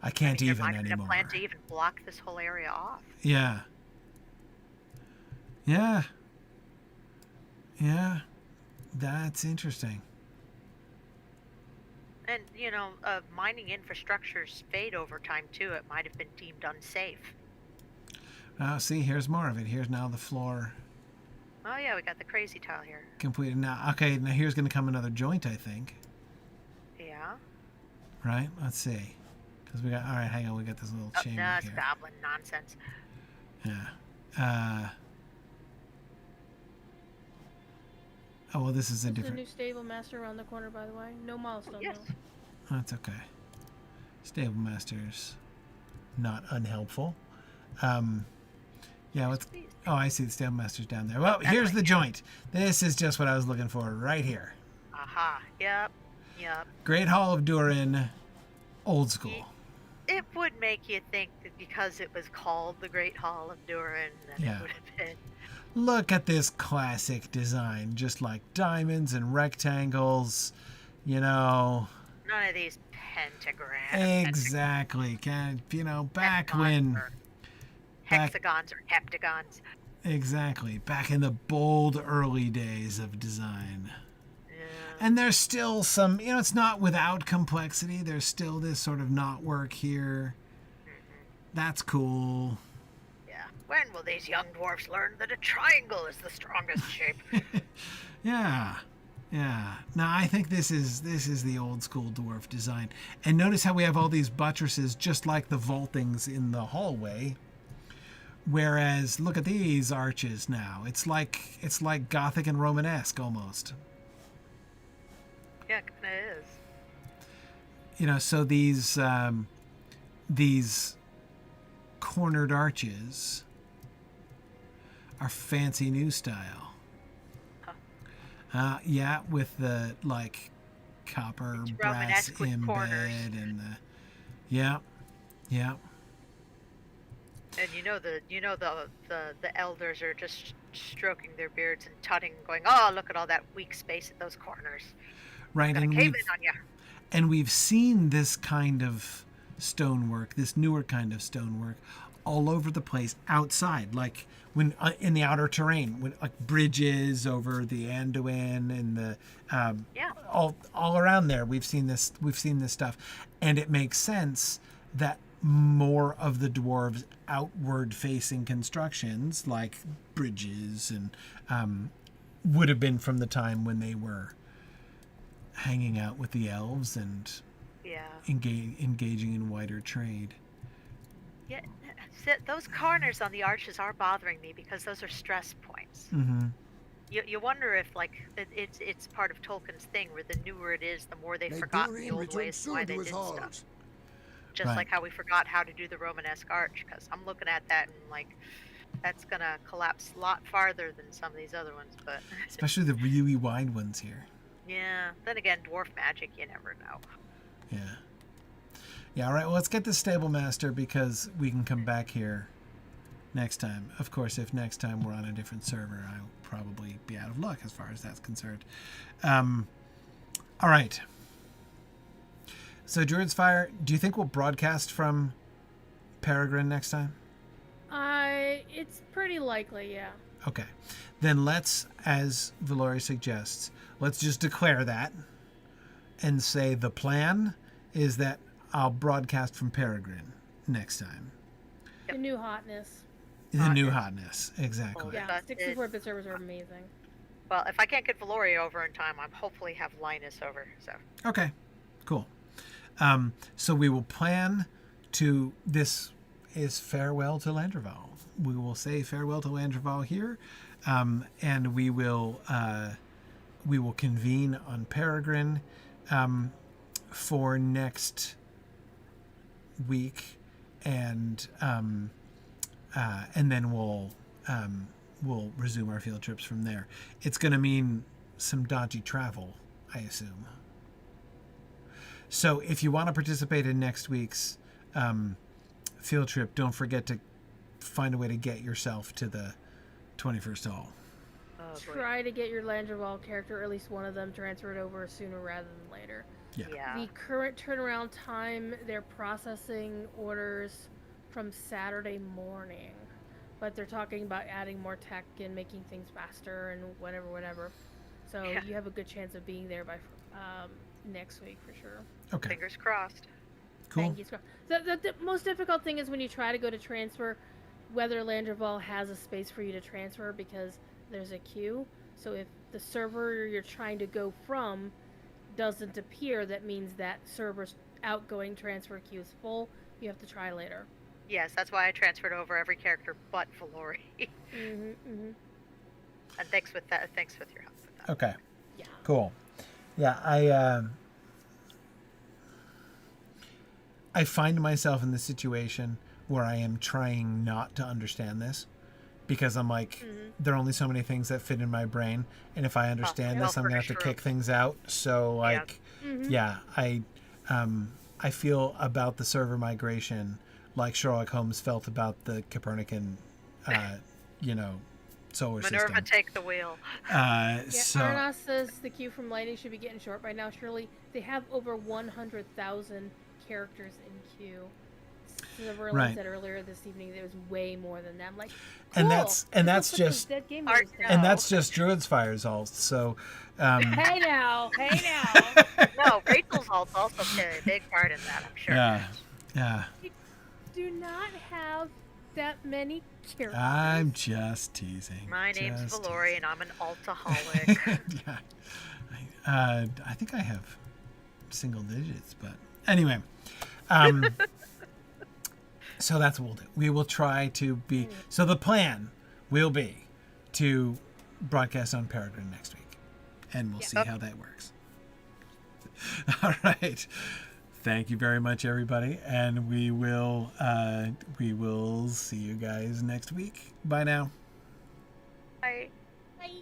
I can't even anymore." There might have been a plan to even block this whole area off. Yeah. And And, mining infrastructures fade over time, too. It might have been deemed unsafe. See, here's more of it. Here's now the floor. Oh, yeah, we got the crazy tile here. Completed now. Okay, now here's going to come another joint, I think. Yeah. Right? Let's see. Because we got... All right, hang on. We got this little chamber no, it's here. goblin nonsense. Yeah. Oh, well, this is a different... There's a new stable master around the corner, by the way. No milestone, Yes. though. That's okay. Stable master's not unhelpful. Yeah, let's... Oh, I see the stable master's down there. Well, here's the joint. This is just what I was looking for right here. Aha. Yep. Great Hall of Durin, old school. It would make you think that because it was called the Great Hall of Durin, that it would have been... Look at this classic design, just like diamonds and rectangles, None of these pentagrams. Exactly. Back when... Hexagons or heptagons. Exactly. Back in the bold early days of design. Yeah. And there's still some, it's not without complexity. There's still this sort of knotwork here. That's cool. Yeah. When will these young dwarfs learn that a triangle is the strongest shape? Yeah. Now I think this is the old school dwarf design. And notice how we have all these buttresses just like the vaultings in the hallway. Whereas look at these arches now. It's like Gothic and Romanesque almost. Yeah, it kind of is. So these cornered arches are fancy new style. Yeah, with the copper it's brass Romanesque with embed corners. and the yeah. And the elders are just stroking their beards and tutting, going, "Oh, look at all that weak space at those corners." Right, and cave in on you. And we've seen this kind of stonework, this newer kind of stonework, all over the place outside, like when in the outer terrain, when like bridges over the Anduin and the all around there. We've seen this stuff, and it makes sense that more of the dwarves' outward-facing constructions, like bridges, and would have been from the time when they were hanging out with the elves and engaging in wider trade. Yeah, those corners on the arches are bothering me because those are stress points. Mm-hmm. You wonder if it's part of Tolkien's thing where the newer it is, the more they forgot the old ways and why they did stuff. Just like how we forgot how to do the Romanesque arch, because I'm looking at that and that's gonna collapse a lot farther than some of these other ones. But especially the really wide ones here. Yeah. Then again, dwarf magic, you never know. Yeah. All right. Well, let's get the stable master because we can come back here next time. Of course, if next time we're on a different server, I'll probably be out of luck as far as that's concerned. All right. So, Druid's Fire, do you think we'll broadcast from Peregrine next time? It's pretty likely, yeah. Okay. Then let's, as Valori suggests, let's just declare that and say the plan is that I'll broadcast from Peregrine next time. The new hotness. The new hotness, exactly. Yeah, 64-bit servers are amazing. Well, if I can't get Valori over in time, I'll hopefully have Linus over. So. Okay, cool. So we will plan to, this is farewell to Landreval. We will say farewell to Landreval here, and we will convene on Peregrine for next week, and then we'll resume our field trips from there. It's going to mean some dodgy travel, I assume. So if you want to participate in next week's field trip, don't forget to find a way to get yourself to the 21st Hall. Try to get your Landreval character, or at least one of them, transferred over sooner rather than later. Yeah. The current turnaround time, they're processing orders from Saturday morning, but they're talking about adding more tech and making things faster and whatever. So you have a good chance of being there by next week for sure. Okay. Fingers crossed. Cool. The most difficult thing is when you try to go to transfer, whether Landreval has a space for you to transfer because there's a queue. So if the server you're trying to go from doesn't appear, that means that server's outgoing transfer queue is full. You have to try later. Yes, that's why I transferred over every character but Valori. And thanks with that. Thanks with your help with that. Okay. Yeah. Cool. Yeah, I find myself in the situation where I am trying not to understand this because I'm like, there are only so many things that fit in my brain, and if I understand this, I'm gonna have to kick things out. So like, I feel about the server migration like Sherlock Holmes felt about the Copernican, solar system. Minerva, take the wheel. So Arnas says the queue from Lightning should be getting short by now. Surely they have over 100,000 characters in queue. Silverland said earlier this evening there was way more than that. I'm like, cool. and that's just Druid's Fire's alt. So hey now. No, Rachel's alt's also played a big part in that, I'm sure. Yeah. You do not have that many characters. I'm just teasing. My name's Valori, and I'm an altaholic. Yeah. I think I have single digits, but anyway. So that's what we'll do. We will try to be... So the plan will be to broadcast on Peregrine next week. And we'll see how that works. All right. Thank you very much, everybody. And we will see you guys next week. Bye now. Bye. Bye.